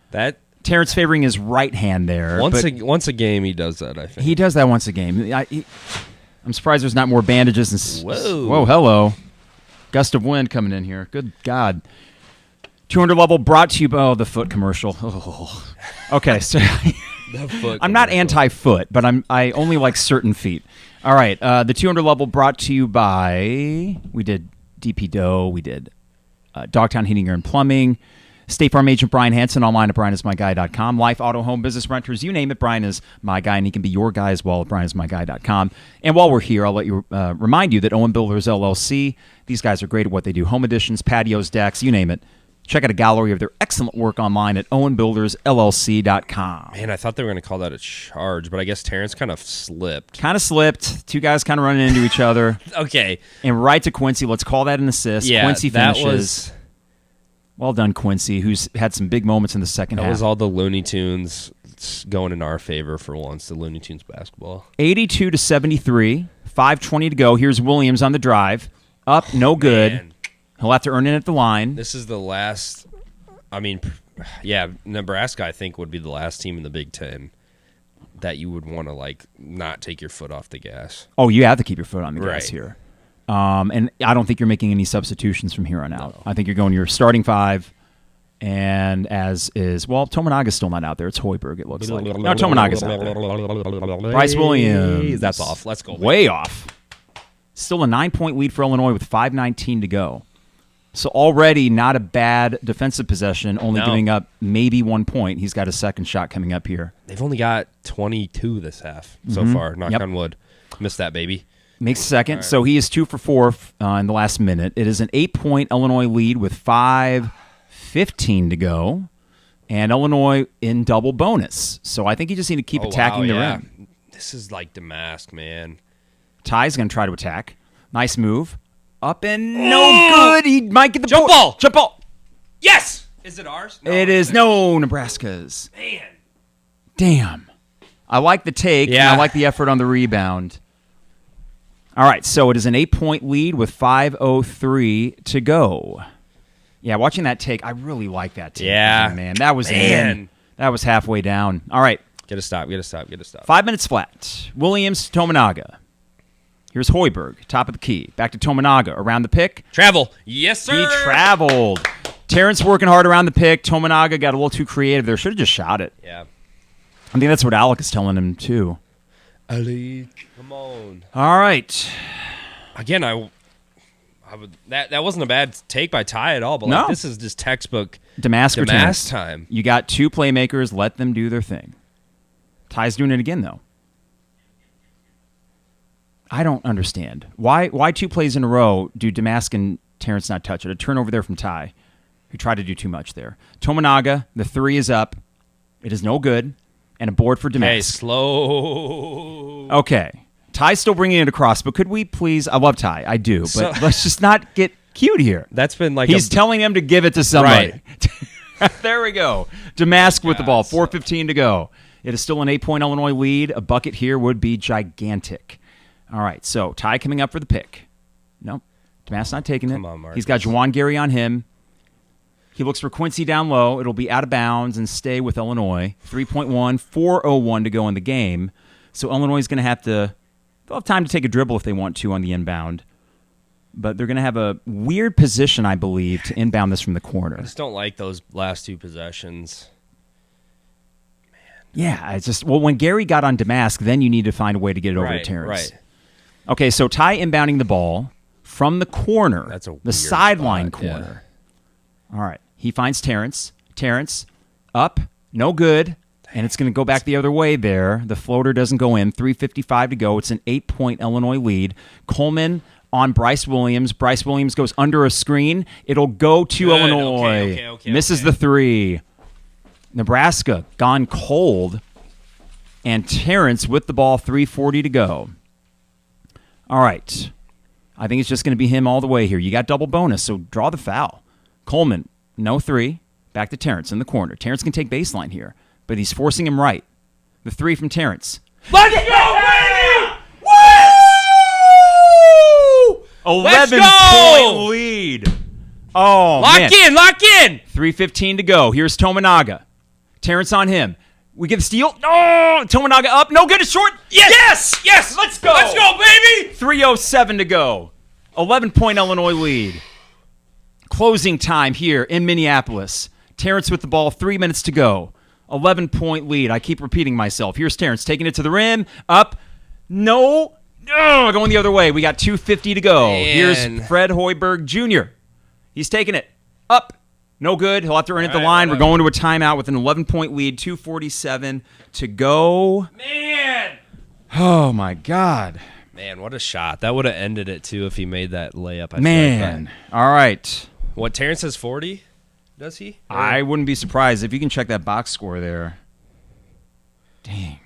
Terrence favoring his right hand there. Once a game, he does that, I think. He does that once a game. I'm surprised there's not more bandages. Whoa, hello. Gust of wind coming in here. Good God. 200 level brought to you by the foot commercial. Oh. Okay, so I'm not anti-foot, but I only like certain feet. All right, the 200 level brought to you by, we did DP Dough, we did Dogtown Heating, Air, and Plumbing, State Farm agent Brian Hansen, online at brianismyguy.com. Life, auto, home, business, renters, you name it, Brian is my guy, and he can be your guy as well at brianismyguy.com. And while we're here, I'll let you remind you that Owen Builders LLC, these guys are great at what they do. Home additions, patios, decks, you name it. Check out a gallery of their excellent work online at owenbuildersllc.com. Man, I thought they were going to call that a charge, but I guess Terrence kind of slipped. Two guys kind of running into each other. Okay. And right to Quincy. Let's call that an assist. Yeah, Quincy finishes. Well done, Quincy, who's had some big moments in the second half. That was all the Looney Tunes going in our favor for once, the Looney Tunes basketball. 82-73, 5:20 to go. Here's Williams on the drive. Up, no good. Man. He'll have to earn it at the line. This is the last, Nebraska, I think, would be the last team in the Big Ten that you would want to, not take your foot off the gas. Oh, you have to keep your foot on the gas Right. here. And I don't think you're making any substitutions from here on out. No. I think you're going your starting 5, and Tominaga's still not out there. It's Hoiberg, it looks like. No, Tominaga's out there. Bryce Williams. That's off. Let's go. Way off. Still a 9-point lead for Illinois with 5:19 to go. So already not a bad defensive possession, only giving up maybe 1 point. He's got a second shot coming up here. They've only got 22 this half so far. Knock on wood. Missed that, baby. Makes second. Right. So he is 2 for 4 in the last minute. It is an 8-point Illinois lead with 5:15 to go. And Illinois in double bonus. So I think you just need to keep attacking the rim. This is like Damask, man. Ty's going to try to attack. Nice move. Up and no good. He might get the jump ball. Jump ball. Yes. Is it ours? No, it is. No, Nebraska's. Man. Damn. I like the take. Yeah. And I like the effort on the rebound. All right, so it is an 8-point lead with 5:03 to go. Yeah, watching that take, I really like that take. Yeah. Man, that was in. That was halfway down. All right. Get a stop. 5 minutes flat. Williams, Tominaga. Here's Hoiberg, top of the key. Back to Tominaga, around the pick. Travel. Yes, sir. He traveled. Terrence working hard around the pick. Tominaga got a little too creative there. Should have just shot it. Yeah. I think that's what Alec is telling him, too. Ali, come on. All right. Again, I would that wasn't a bad take by Ty at all, but No. this is just textbook Damask returns. time. You got two playmakers. Let them do their thing. Ty's doing it again, though. I don't understand. Why 2 plays in a row do Damask and Terrence not touch it? A turnover there from Ty, who tried to do too much there. Tominaga, the 3 is up. It is no good. And a board for Damask. Hey, slow. Okay. Ty's still bringing it across, but could we please... I love Ty. I do. But let's just not get cute here. That's been like He's telling him to give it to somebody. Right. There we go. Damask with the ball. 4:15 to go. It is still an 8-point Illinois lead. A bucket here would be gigantic. All right, so Ty coming up for the pick. Nope. Damask not taking it. Come on, Marcus. He's got Juwan Gary on him. He looks for Quincy down low. It'll be out of bounds and stay with Illinois. 3.1, 4:01 to go in the game. So Illinois is going to have to... They'll have time to take a dribble if they want to on the inbound. But they're going to have a weird position, I believe, to inbound this from the corner. I just don't like those last 2 possessions. Yeah, it's just... Well, when Gary got on Damask, then you need to find a way to get it over to Terrence. Right. Okay, so Ty inbounding the ball from the corner. That's a the weird sideline spot, corner. All right. He finds Terrence. Terrence up, no good, and it's going to go back the other way there. The floater doesn't go in. 3:55 to go. It's an 8-point Illinois lead. Coleman on Bryce Williams. Bryce Williams goes under a screen. It'll go to Good. Illinois. Okay, Misses the 3. Nebraska gone cold, and Terrence with the ball. 3:40 to go. All right. I think it's just going to be him all the way here. You got double bonus, so draw the foul. Coleman, no 3. Back to Terrence in the corner. Terrence can take baseline here, but he's forcing him right. The 3 from Terrence. Let's go, baby! Woo! 11-point lead. Oh, man. Lock in! 3:15 to go. Here's Tominaga. Terrence on him. We get the steal. Oh, Tominaga up. No good. It's short. Yes! Let's go, baby! 3:07 to go. 11-point Illinois lead. Closing time here in Minneapolis. Terrence with the ball, 3 minutes to go. 11-point lead. I keep repeating myself. Here's Terrence taking it to the rim. Up. No. Going the other way. We got 2:50 to go. Man. Here's Fred Hoiberg Jr. He's taking it. Up. No good. He'll have to earn it at the line. We're going to a timeout with an 11-point lead. 2:47 to go. Man! Oh, my God. Man, what a shot. That would have ended it, too, if he made that layup. Man. All right. What, Terrence has 40? Does he? I wouldn't be surprised if you can check that box score there. Dang.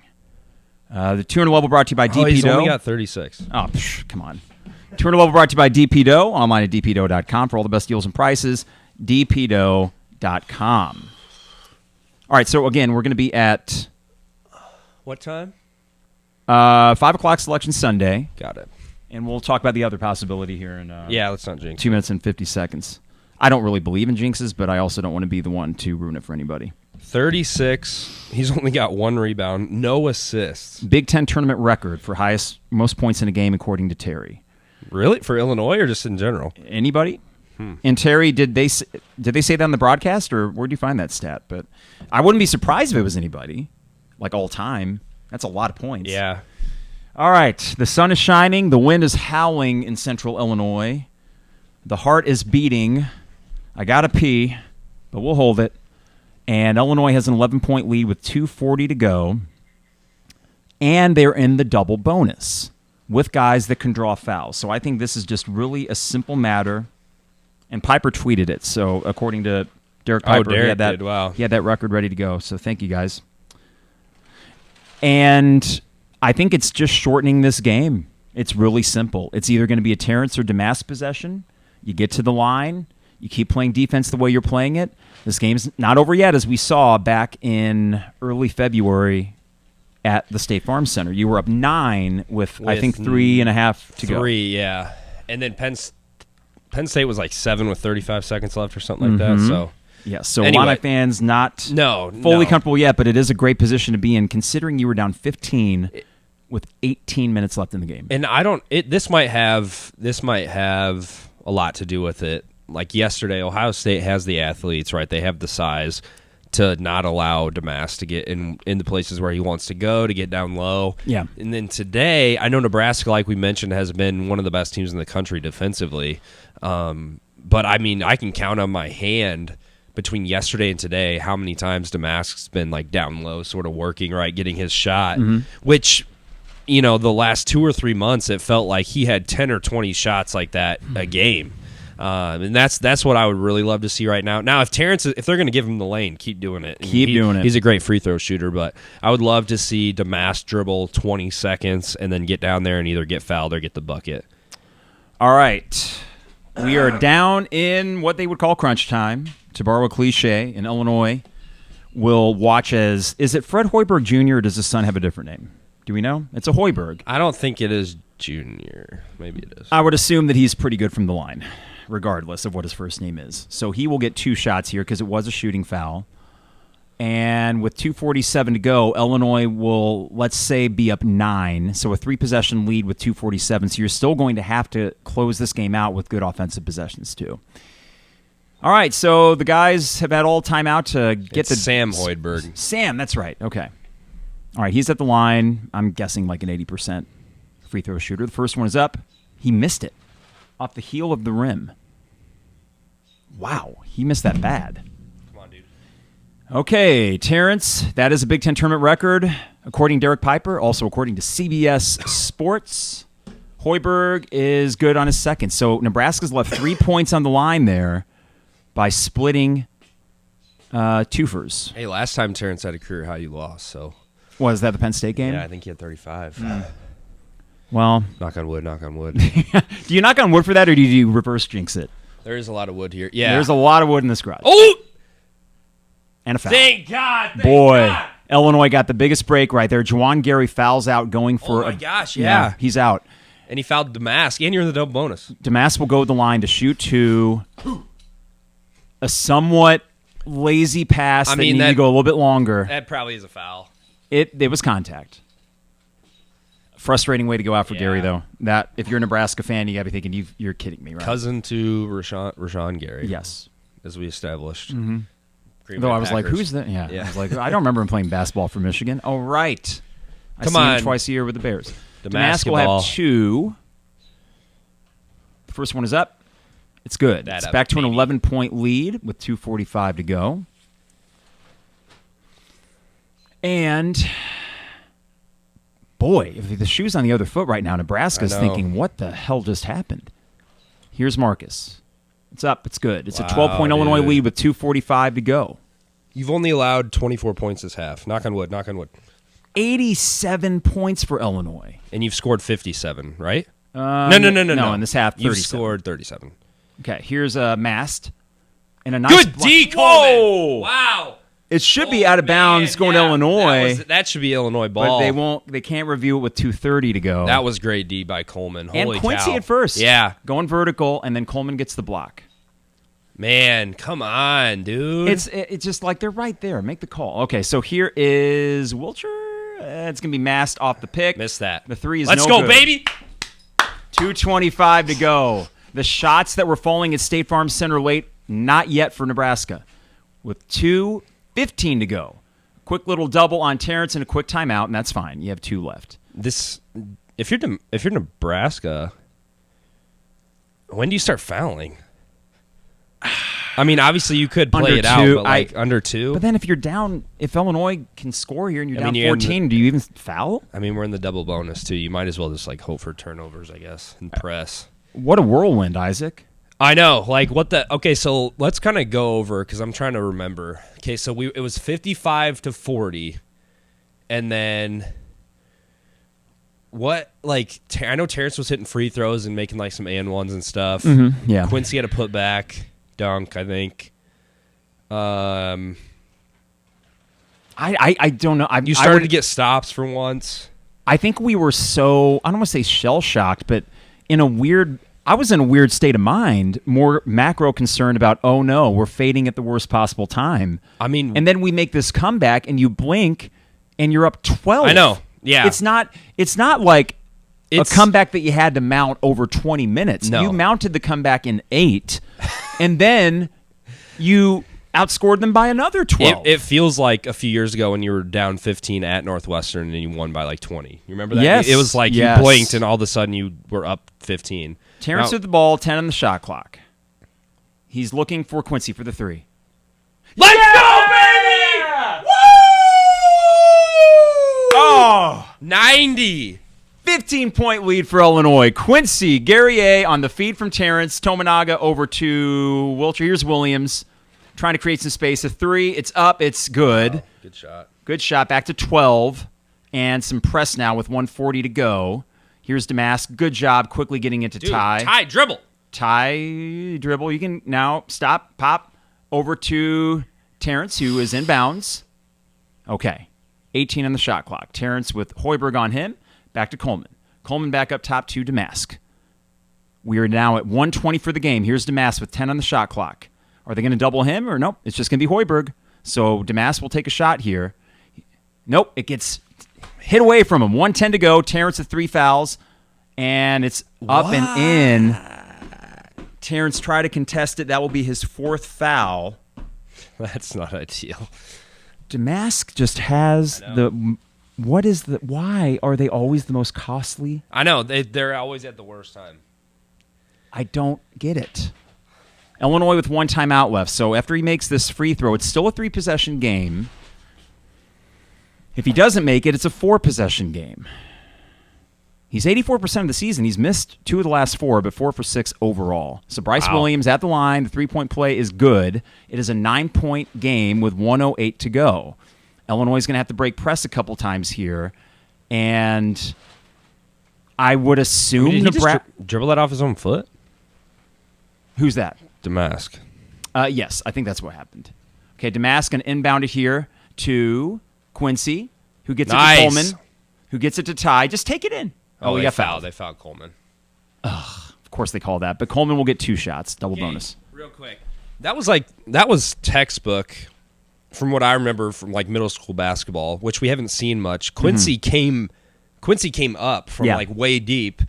The 200 level brought to you by DP he's Dough. only got 36. Oh, come on. 200 level brought to you by DP Dough. Online at dpdough.com for all the best deals and prices. dpdough.com. All right, so again, we're going to be at... What time? 5 o'clock Selection Sunday. Got it. And we'll talk about the other possibility here in Yeah, let's not jinx 2 minutes and 50 seconds. I don't really believe in jinxes, but I also don't want to be the one to ruin it for anybody. 36. He's only got 1 rebound, no assists. Big Ten tournament record for most points in a game, according to Terry. Really? For Illinois or just in general? Anybody? And Terry, did they say that on the broadcast, or where'd you find that stat? But I wouldn't be surprised if it was anybody, like all time. That's a lot of points. Yeah. All right. The sun is shining. The wind is howling in central Illinois. The heart is beating. I got to pee, but we'll hold it. And Illinois has an 11-point lead with 2:40 to go. And they're in the double bonus with guys that can draw fouls. So I think this is just really a simple matter. And Piper tweeted it. So according to Derek Piper, Derek he had that, did. Wow. he had that record ready to go. So thank you, guys. And I think it's just shortening this game. It's really simple. It's either going to be a Terrence or Damask possession. You get to the line. You keep playing defense the way you're playing it. This game's not over yet, as we saw back in early February at the State Farm Center. You were up 9 with I think 3.5 to go. 3, yeah. And then Penn State was like 7 with 35 seconds left or something like that. So yeah, so anyway, Illini fans not fully no. comfortable yet, but it is a great position to be in considering you were down 15 with 18 minutes left in the game. And this might have a lot to do with it. Like yesterday, Ohio State has the athletes, right? They have the size to not allow Damas to get in the places where he wants to go, to get down low. Yeah. And then today, I know Nebraska, like we mentioned, has been one of the best teams in the country defensively. But, I mean, I can count on my hand between yesterday and today how many times Damas's been, like, down low, sort of working, right, getting his shot, which, you know, the last 2 or 3 months, it felt like he had 10 or 20 shots like that a game. And that's what I would really love to see right now. Now, if they're going to give him the lane, keep doing it. Doing it. He's a great free throw shooter, but I would love to see Damas dribble 20 seconds and then get down there and either get fouled or get the bucket. All right. We are down in what they would call crunch time. To borrow a cliche, in Illinois, we'll watch as, is it Fred Hoiberg Jr. or does his son have a different name? Do we know? It's a Hoiberg. I don't think it is Junior. Maybe it is. I would assume that he's pretty good from the line, regardless of what his first name is. So he will get 2 shots here because it was a shooting foul. And with 2:47 to go, Illinois will, let's say, be up 9. So a 3-possession lead with 2:47. So you're still going to have to close this game out with good offensive possessions, too. All right, so the guys have had all time out to get Sam Hoiberg. Sam, that's right. Okay. All right, he's at the line. I'm guessing like an 80% free throw shooter. The first one is up. He missed it off the heel of the rim. Wow, he missed that bad. Come on, dude. Okay, Terrence, that is a Big Ten tournament record, according to Derek Piper, also according to CBS Sports. Hoiberg is good on his second. So Nebraska's left 3 points on the line there by splitting twofers. Hey, last time Terrence had a career high, you lost, so. Was that the Penn State game? Yeah, I think he had 35. Well. Knock on wood, knock on wood. Do you knock on wood for that, or do you reverse jinx it? There is a lot of wood here. Yeah. There's a lot of wood in this garage. Oh! And a foul. Thank God. Thank Boy. God. Illinois got the biggest break right there. Juwan Gary fouls out going for Oh, my gosh, yeah. He's out. And he fouled Damas, and you're in the double bonus. Damas will go to the line to shoot 2. A somewhat lazy pass that needed to go a little bit longer. That probably is a foul. It was contact. Frustrating way to go out for Yeah. Gary, though. That if you're a Nebraska fan, you got to be thinking, you're kidding me, right? Cousin to Rashawn Gary. Yes. As we established. Though I was like, who's that? Yeah. I was like, I don't remember him playing basketball for Michigan. Oh, right. I see him twice a year with the Bears. Damas will have 2. The first one is up. It's good. It's back to an 11-point lead with 2:45 to go. And, boy, if the shoe's on the other foot right now, Nebraska's thinking, what the hell just happened? Here's Marcus. It's up. It's good. It's a 12-point Illinois lead with 2:45 to go. You've only allowed 24 points this half. Knock on wood, knock on wood. 87 points for Illinois. And you've scored 57, right? No. No. In this half, 37. You've scored 37. Okay, here's a Mast. And a nice Good D, Coleman. Wow. It should be out of bounds going to Illinois. That should be Illinois ball. But they can't review it with 2:30 to go. That was great D by Coleman. Holy and Quincy cow. at first. Yeah. Going vertical, and then Coleman gets the block. Man, come on, dude. It's just like they're right there. Make the call. Okay, so here is Wilcher. It's going to be Mast off the pick. Missed that. The 3 is Let's no go, good. baby. 2:25 to go. The shots that were falling at State Farm Center late, not yet for Nebraska. With 2:15 to go. Quick little double on Terrence and a quick timeout, and that's fine. You have 2 left. If you're Nebraska, when do you start fouling? I mean, obviously you could play it out, but like under 2. But then if you're down, if Illinois can score here and you're down you're 14, do you even foul? I mean, we're in the double bonus too. You might as well just like hope for turnovers, I guess, and press. What a whirlwind, Isaac. I know. Like what the? Okay, so let's kind of go over because I'm trying to remember. Okay, so it was 55-40, and then what? Like I know Terrence was hitting free throws and making like some and-ones and stuff. Mm-hmm. Yeah. Quincy had a putback dunk, I think. I don't know. You started to get stops for once. I think we were so, I don't want to say shell-shocked, but in a weird I was in a weird state of mind, more macro concerned about, oh no, we're fading at the worst possible time. I mean, and then we make this comeback, and you blink, and you're up 12. I know. Yeah, it's not like a comeback that you had to mount over 20 minutes. No. You mounted the comeback in 8, and then you outscored them by another 12. It feels like a few years ago when you were down 15 at Northwestern and you won by like 20. You remember that? Yes. It was like you blinked and all of a sudden you were up 15. Terrence with the ball, 10 on the shot clock. He's looking for Quincy for the 3. Let's go, baby! Woo! Oh! 90. 15-point lead for Illinois. Quincy, Guerrier on the feed from Terrence. Tominaga over to Wilcher. Here's Williams trying to create some space. A 3. It's up. It's good. Wow. Good shot. Good shot. Back to 12. And some press now with 1:40 to go. Here's Damask. Good job quickly getting into Ty. Ty, dribble. Ty, dribble. You can now stop, pop, over to Terrence, who is in bounds. Okay. 18 on the shot clock. Terrence with Hoiberg on him. Back to Coleman. Coleman back up top to Damask. We are now at 1:20 for the game. Here's Damask with 10 on the shot clock. Are they going to double him or nope? It's just going to be Hoiberg. So Damask will take a shot here. Nope, it gets hit away from him. 1:10 to go. Terrence with 3 fouls, and it's up and in. Terrence tried to contest it. That will be his 4th foul. That's not ideal. Damask just has the... Why are they always the most costly? I know. They're always at the worst time. I don't get it. Illinois with 1 timeout left. So after he makes this free throw, it's still a 3-possession game. If he doesn't make it, it's a 4-possession game. He's 84% of the season. He's missed 2 of the last 4, but 4 for 6 overall. So Bryce Williams at the line. The 3-point play is good. It is a 9-point game with 1:08 to go. Illinois is going to have to break press a couple times here, and I would assume Did he just dribble that off his own foot? Who's that? Damask. Yes, I think that's what happened. Okay, Damask going to inbound it here to Quincy, who gets it to Coleman, who gets it to Ty. Just take it in. Oh, he got fouled. They fouled Coleman. Ugh, of course they call that, but Coleman will get 2 shots, double bonus. Real quick. That was textbook. From what I remember from like middle school basketball, which we haven't seen much, Quincy came up from like way deep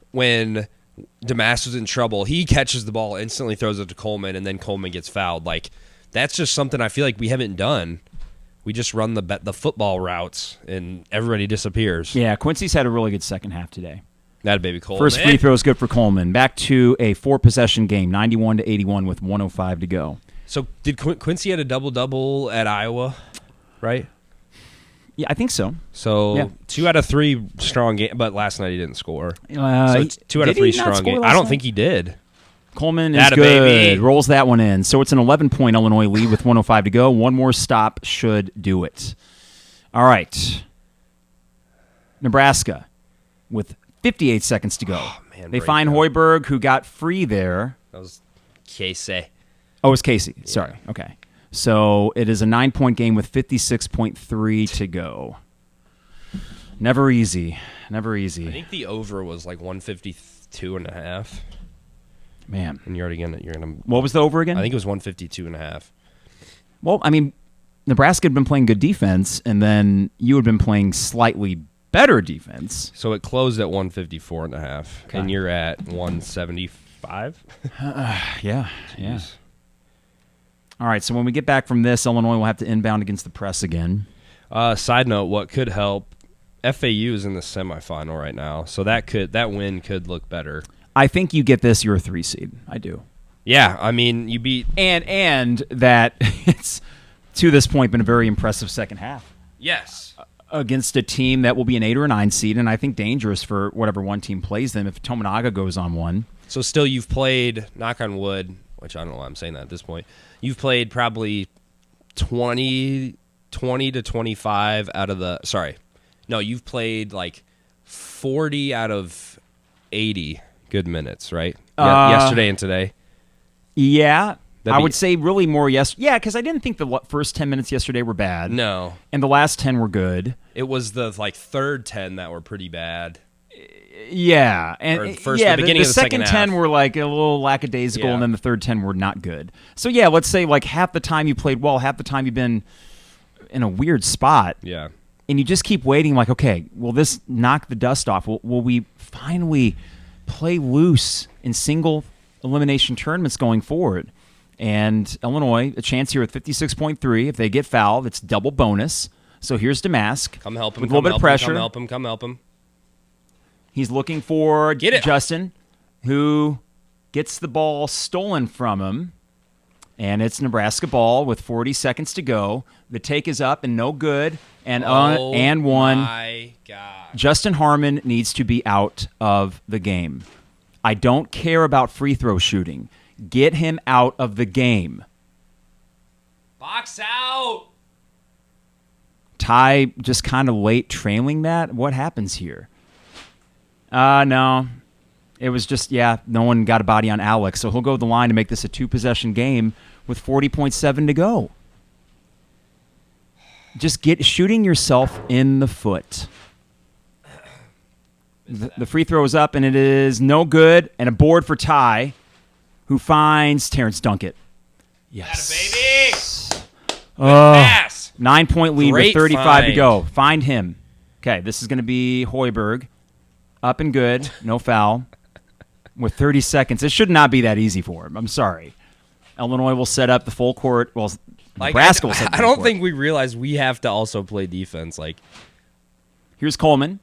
when Damask was in trouble. He catches the ball, instantly throws it to Coleman, and then Coleman gets fouled. Like that's just something I feel like we haven't done. We just run the football routes, and everybody disappears. Yeah, Quincy's had a really good second half today. That baby Coleman. First free throw is good for Coleman. Back to a 4-possession game, 91-81 with 1:05 to go. So did Quincy had a double-double at Iowa, right? Yeah, I think so. So 2 out of 3 strong game, but last night he didn't score. So it's 2 out of 3 strong game. I don't think he did. Coleman is good. Baby. Rolls that one in. So it's an 11-point Illinois lead with 1:05 to go. One more stop should do it. All right. Nebraska with 58 seconds to go. Oh, man, they find Hoiberg, who got free there. That was Casey. Oh, it was Casey. Sorry. Okay. So it is a 9-point game with 56.3 to go. Never easy. Never easy. I think the over was like 152.5. Man. And you're gonna. What was the over again? I think it was 152.5. Well, I mean, Nebraska had been playing good defense, and then you had been playing slightly better defense. So it closed at 154.5, okay. And you're at 175. Yeah. All right, so when we get back from this, Illinois will have to inbound against the press again. Side note, what could help, FAU is in the semifinal right now, so that win could look better. I think you get this, you're a 3 seed. I do. Yeah, I mean, you beat... And that it's, to this point, been a very impressive second half. Yes. Against a team that will be an 8 or a 9 seed, and I think dangerous for whatever one team plays them if Tominaga goes on one. So still you've played, knock on wood, which I don't know why I'm saying that at this point, you've played probably 20 to 25 out of the... Sorry. No, you've played like 40 out of 80 good minutes, right? Yesterday and today. Yeah. I would say really more Yeah, because I didn't think the first 10 minutes yesterday were bad. No. And the last 10 were good. It was the third 10 that were pretty bad. Yeah, and the beginning of the second second 10 half. were like a little lackadaisical, Yeah. and then the third 10 were not good. So yeah, let's say like half the time you played well, half the time you've been in a weird spot. Yeah. And you just keep waiting, like, okay, will this knock the dust off? Will we finally play loose in single elimination tournaments going forward? And Illinois, a chance here at 56.3. If they get fouled, it's double bonus. So here's Damask. Come help him. With a little bit of pressure. Come help him. He's looking for Get it. Justin, who gets the ball stolen from him. And it's Nebraska ball with 40 seconds to go. The take is up and no good. And one. My God. Justin Harmon needs to be out of the game. I don't care about free throw shooting. Get him out of the game. Box out. Ty just kind of late trailing that. What happens here? No. It was just, no one got a body on Alex, so he'll go to the line to make this a two-possession game with 40.7 to go. Just shooting yourself in the foot. The free throw is up, and it is no good, and a board for Ty, who finds Terrence Dunkett. Yes. Baby. Pass. 9-point lead Great with 35 to find. go. Find him. Okay, this is going to be Hoiberg. Up and good. No foul. With 30 seconds. It should not be that easy for him. I'm sorry. Illinois will set up the full court. Well, Nebraska will set up the I full don't court. think we realize we have to also play defense. Like, Here's Coleman.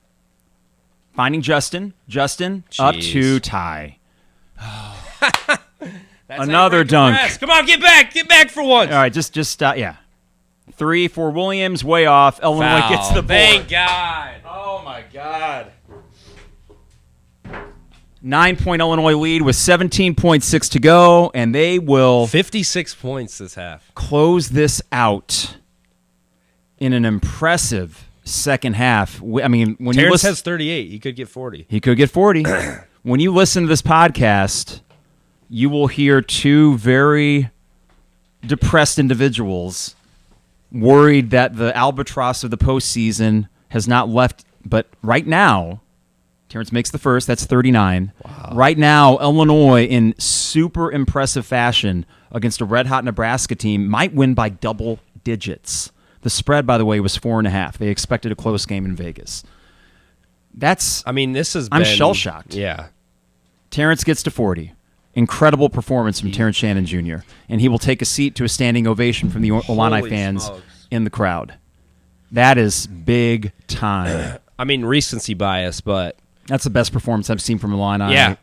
Finding Justin. Justin up Jeez. to Ty. that's Another how you break the dunk. press. Come on, get back for once. All right, just stop. 3 for Williams, way off. Illinois Foul. gets the board. Thank God. Oh, my God. 9-point Illinois lead with 17.6 to go, and they will 56 points this half. close this out in an impressive second half. I mean, when you Terrence listen, has 38. He could get 40. he could get 40. When you listen to this podcast, you will hear two very depressed individuals worried that the albatross of the postseason has not left. But right now, Terrence makes the first. That's 39. Wow. Right now, Illinois, in super impressive fashion against a red-hot Nebraska team, might win by double digits. The spread, by the way, was 4.5. They expected a close game in Vegas. I'm shell-shocked. Yeah. Terrence gets to 40. Incredible performance from Terrence Shannon Jr., and he will take a seat to a standing ovation from the Illini Holy fans smokes. in the crowd. That is big time. I mean, recency bias, but That's the best performance I've seen from Illini. yeah.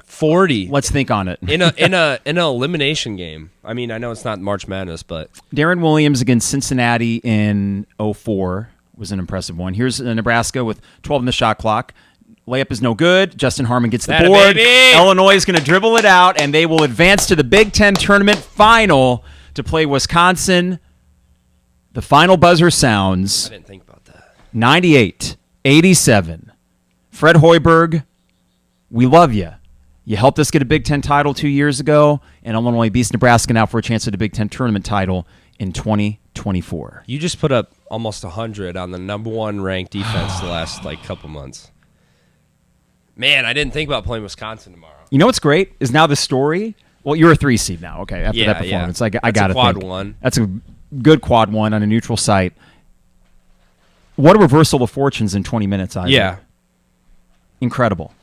40 Let's think on it. in an elimination game. I mean, I know it's not March Madness, but Darren Williams against Cincinnati in 04 was an impressive one. Here's Nebraska with 12 in the shot clock. Layup is no good. Justin Harmon gets the Atta board. baby! Illinois is going to dribble it out, and they will advance to the Big Ten tournament final to play Wisconsin. The final buzzer sounds I didn't think about that. 98-87. Fred Hoiberg, we love you. You helped us get a Big Ten title 2 years ago, and Illinois beats Nebraska now for a chance at a Big Ten tournament title in 2024. You just put up almost 100 on the number one ranked defense the last couple months. Man, I didn't think about playing Wisconsin tomorrow. You know what's great is now the story. Well, you're a 3 seed now. Okay, after Yeah, that performance, yeah. I That's got a to quad think. one. That's a good quad one on a neutral site. What a reversal of fortunes in 20 minutes, Isaac. Yeah. Incredible.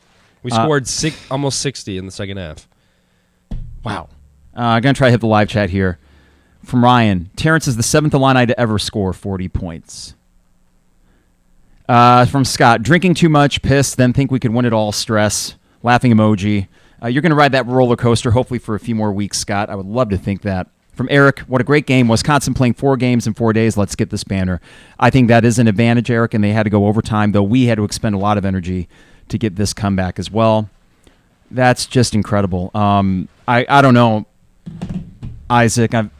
We scored almost 60 in the second half. Wow. I'm going to try to hit the live chat here. From Ryan, Terrence is the 7th Illini to ever score 40 points. From Scott, drinking too much, pissed, then think we could win it all, stress, laughing emoji. You're going to ride that roller coaster hopefully for a few more weeks, Scott. I would love to think that. From Eric, what a great game. Wisconsin playing 4 games in 4 days. Let's get this banner. I think that is an advantage, Eric, and they had to go overtime, though we had to expend a lot of energy to get this comeback as well. That's just incredible. I don't know, Isaac. I'm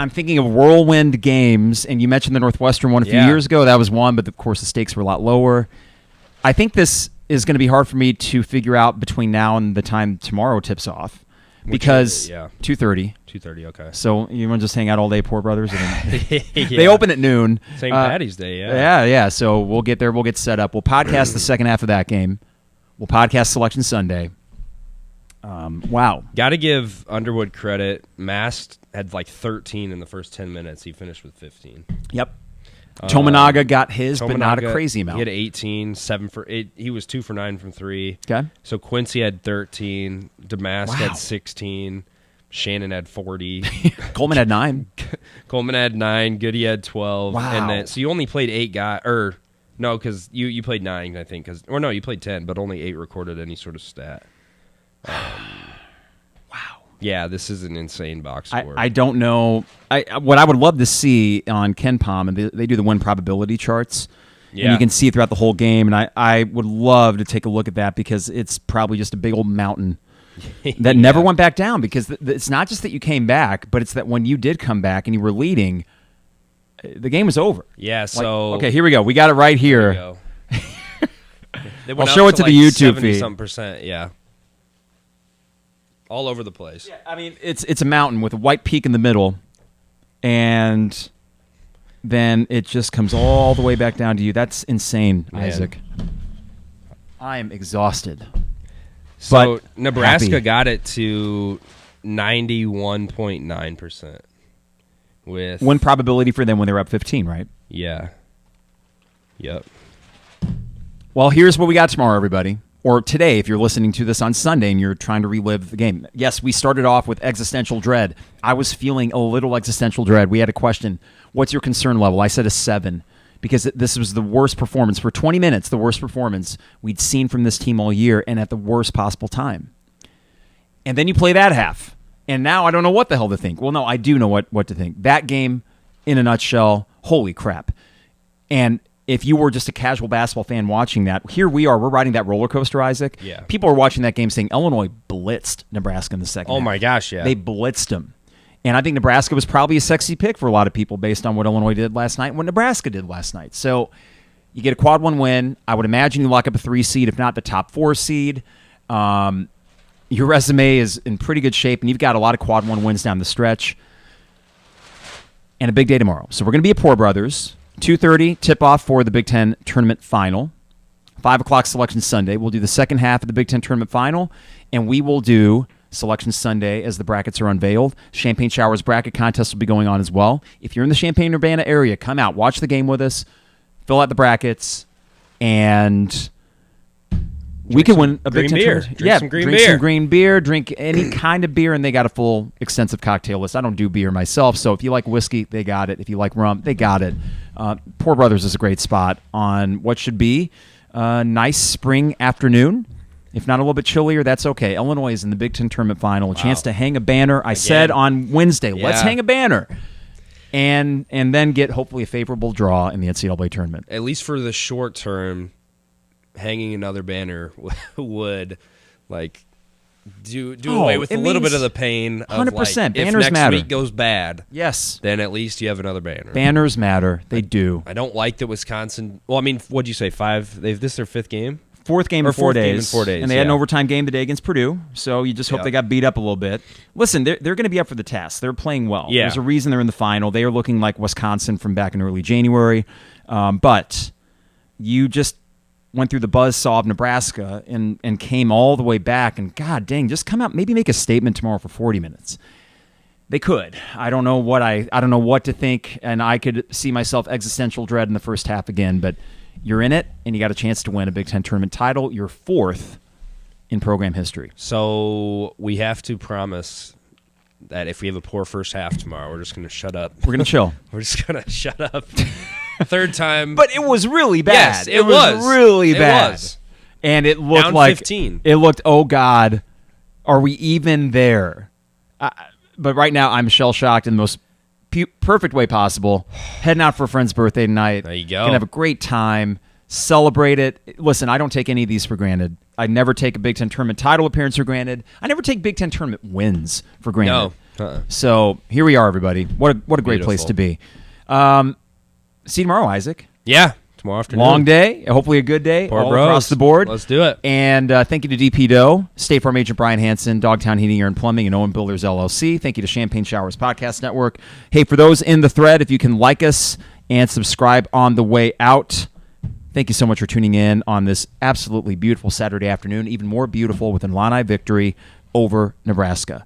thinking of whirlwind games, and you mentioned the Northwestern one a few years ago. That was one, but of course the stakes were a lot lower. I think this is going to be hard for me to figure out between now and the time tomorrow tips off. because yeah. 2:30. 2:30. Okay. So you want to just hang out all day, Poor Brothers? Yeah. They open at noon. St. Patty's Day. Yeah. Yeah. So we'll get there. We'll get set up. We'll podcast the second half of that game. We'll podcast Selection Sunday. Wow. Got to give Underwood credit. Mast had like 13 in the first 10 minutes. He finished with 15. Yep. Tominaga got his, but not a crazy amount. He had 18, 7 for 8. He was 2 for 9 from 3. Okay. So Quincy had 13. Damask Wow. had 16. Shannon had 40. Coleman had 9. Coleman had 9. Goody had 12. Wow. And then, so you only played 8 guys, or no, because you played 9, I think. Or no, you played 10, but only 8 recorded any sort of stat. Wow. Yeah, this is an insane box score. I don't know. What I would love to see on KenPom, and they do the win probability charts, and you can see it throughout the whole game, and I would love to take a look at that because it's probably just a big old mountain that never went back down, because it's not just that you came back, but it's that when you did come back and you were leading, the game was over. Yeah, so... okay, here we go. We got it right here. Here we go. I'll show it to the YouTube feed. 70%, yeah. All over the place. Yeah, I mean, it's a mountain with a white peak in the middle, and then it just comes all the way back down to you. That's insane, Man. Isaac. I am exhausted. So but Nebraska happy. got it to 91.9% with Win probability for them when they were up 15, right? Yeah. Yep. Well, here's what we got tomorrow, everybody. Or today, if you're listening to this on Sunday and you're trying to relive the game. Yes, we started off with existential dread. I was feeling a little existential dread. We had a question, what's your concern level? I said a 7, because this was the worst performance. For 20 minutes, the worst performance we'd seen from this team all year, and at the worst possible time. And then you play that half. And now I don't know what the hell to think. Well, no, I do know what to think. That game, in a nutshell, holy crap. And if you were just a casual basketball fan watching that, here we are. We're riding that roller coaster, Isaac. Yeah. People are watching that game saying Illinois blitzed Nebraska in the second half. Oh, my gosh, yeah. They blitzed them. And I think Nebraska was probably a sexy pick for a lot of people based on what Illinois did last night and what Nebraska did last night. So you get a quad 1 win. I would imagine you lock up a 3 seed, if not the top 4 seed. Your resume is in pretty good shape, and you've got a lot of quad 1 wins down the stretch. And a big day tomorrow. So we're going to be at Poor Brothers. 2:30 tip-off for the Big Ten Tournament Final. 5 o'clock Selection Sunday. We'll do the second half of the Big Ten Tournament Final, and we will do Selection Sunday as the brackets are unveiled. Champagne Showers bracket contest will be going on as well. If you're in the Champaign-Urbana area, come out, watch the game with us, fill out the brackets, and we could win a Big Ten tournament. Drink some green beer. Drink any kind of beer, and they got a full, extensive cocktail list. I don't do beer myself, so if you like whiskey, they got it. If you like rum, they got it. Poor Brothers is a great spot on what should be a nice spring afternoon. If not a little bit chillier, that's okay. Illinois is in the Big Ten Tournament Final. A chance to hang a banner. I said on Wednesday, let's hang a banner. And then get, hopefully, a favorable draw in the NCAA tournament. At least for the short term, hanging another banner would, like, do away with a little bit of the pain of 100%. Like, Banners if next matter. week goes bad, yes, then at least you have another banner. Banners matter. They do. I don't like that Wisconsin. Well, I mean, what'd you say? 5? This is their 5th game. Fourth game in 4 days. And they had an overtime game today against Purdue, so you just hope they got beat up a little bit. Listen, they're going to be up for the task. They're playing well. Yeah. There's a reason they're in the final. They are looking like Wisconsin from back in early January. But you just went through the buzzsaw of Nebraska and came all the way back. And, God dang, just come out, maybe make a statement tomorrow for 40 minutes. They could. I don't know what to think, and I could see myself existential dread in the first half again, but you're in it, and you got a chance to win a Big Ten tournament title. You're 4th in program history. So we have to promise that if we have a poor first half tomorrow, we're just going to shut up. We're going to chill. We're just going to shut up. Third time. But it was really bad. Yes, it was really bad. It was. And it looked down like 15. It looked, oh, God, are we even there? But right now, I'm shell-shocked in the most perfect way possible. Heading out for a friend's birthday tonight. There you go. Gonna have a great time. Celebrate it. Listen, I don't take any of these for granted. I never take a Big Ten tournament title appearance for granted. I never take Big Ten tournament wins for granted. No. So here we are, everybody. What a great place to be. See you tomorrow, Isaac. Yeah. tomorrow afternoon. Long day. Hopefully a good day Poor all bros. across the board. Let's do it. And thank you to DP Doe, State Farm Agent Brian Hansen, Dogtown Heating, Air and Plumbing, and Owen Builders LLC. Thank you to Champagne Showers Podcast Network. Hey, for those in the thread, if you can like us and subscribe on the way out. Thank you so much for tuning in on this absolutely beautiful Saturday afternoon, even more beautiful with an Illini victory over Nebraska.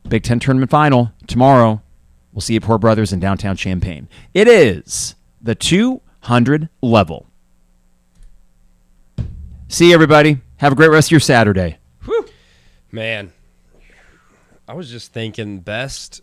Big Ten Tournament Final tomorrow. We'll see you at Poor Brothers in downtown Champaign. It is the 200 level. See you, everybody. Have a great rest of your Saturday. Whew. Man, I was just thinking best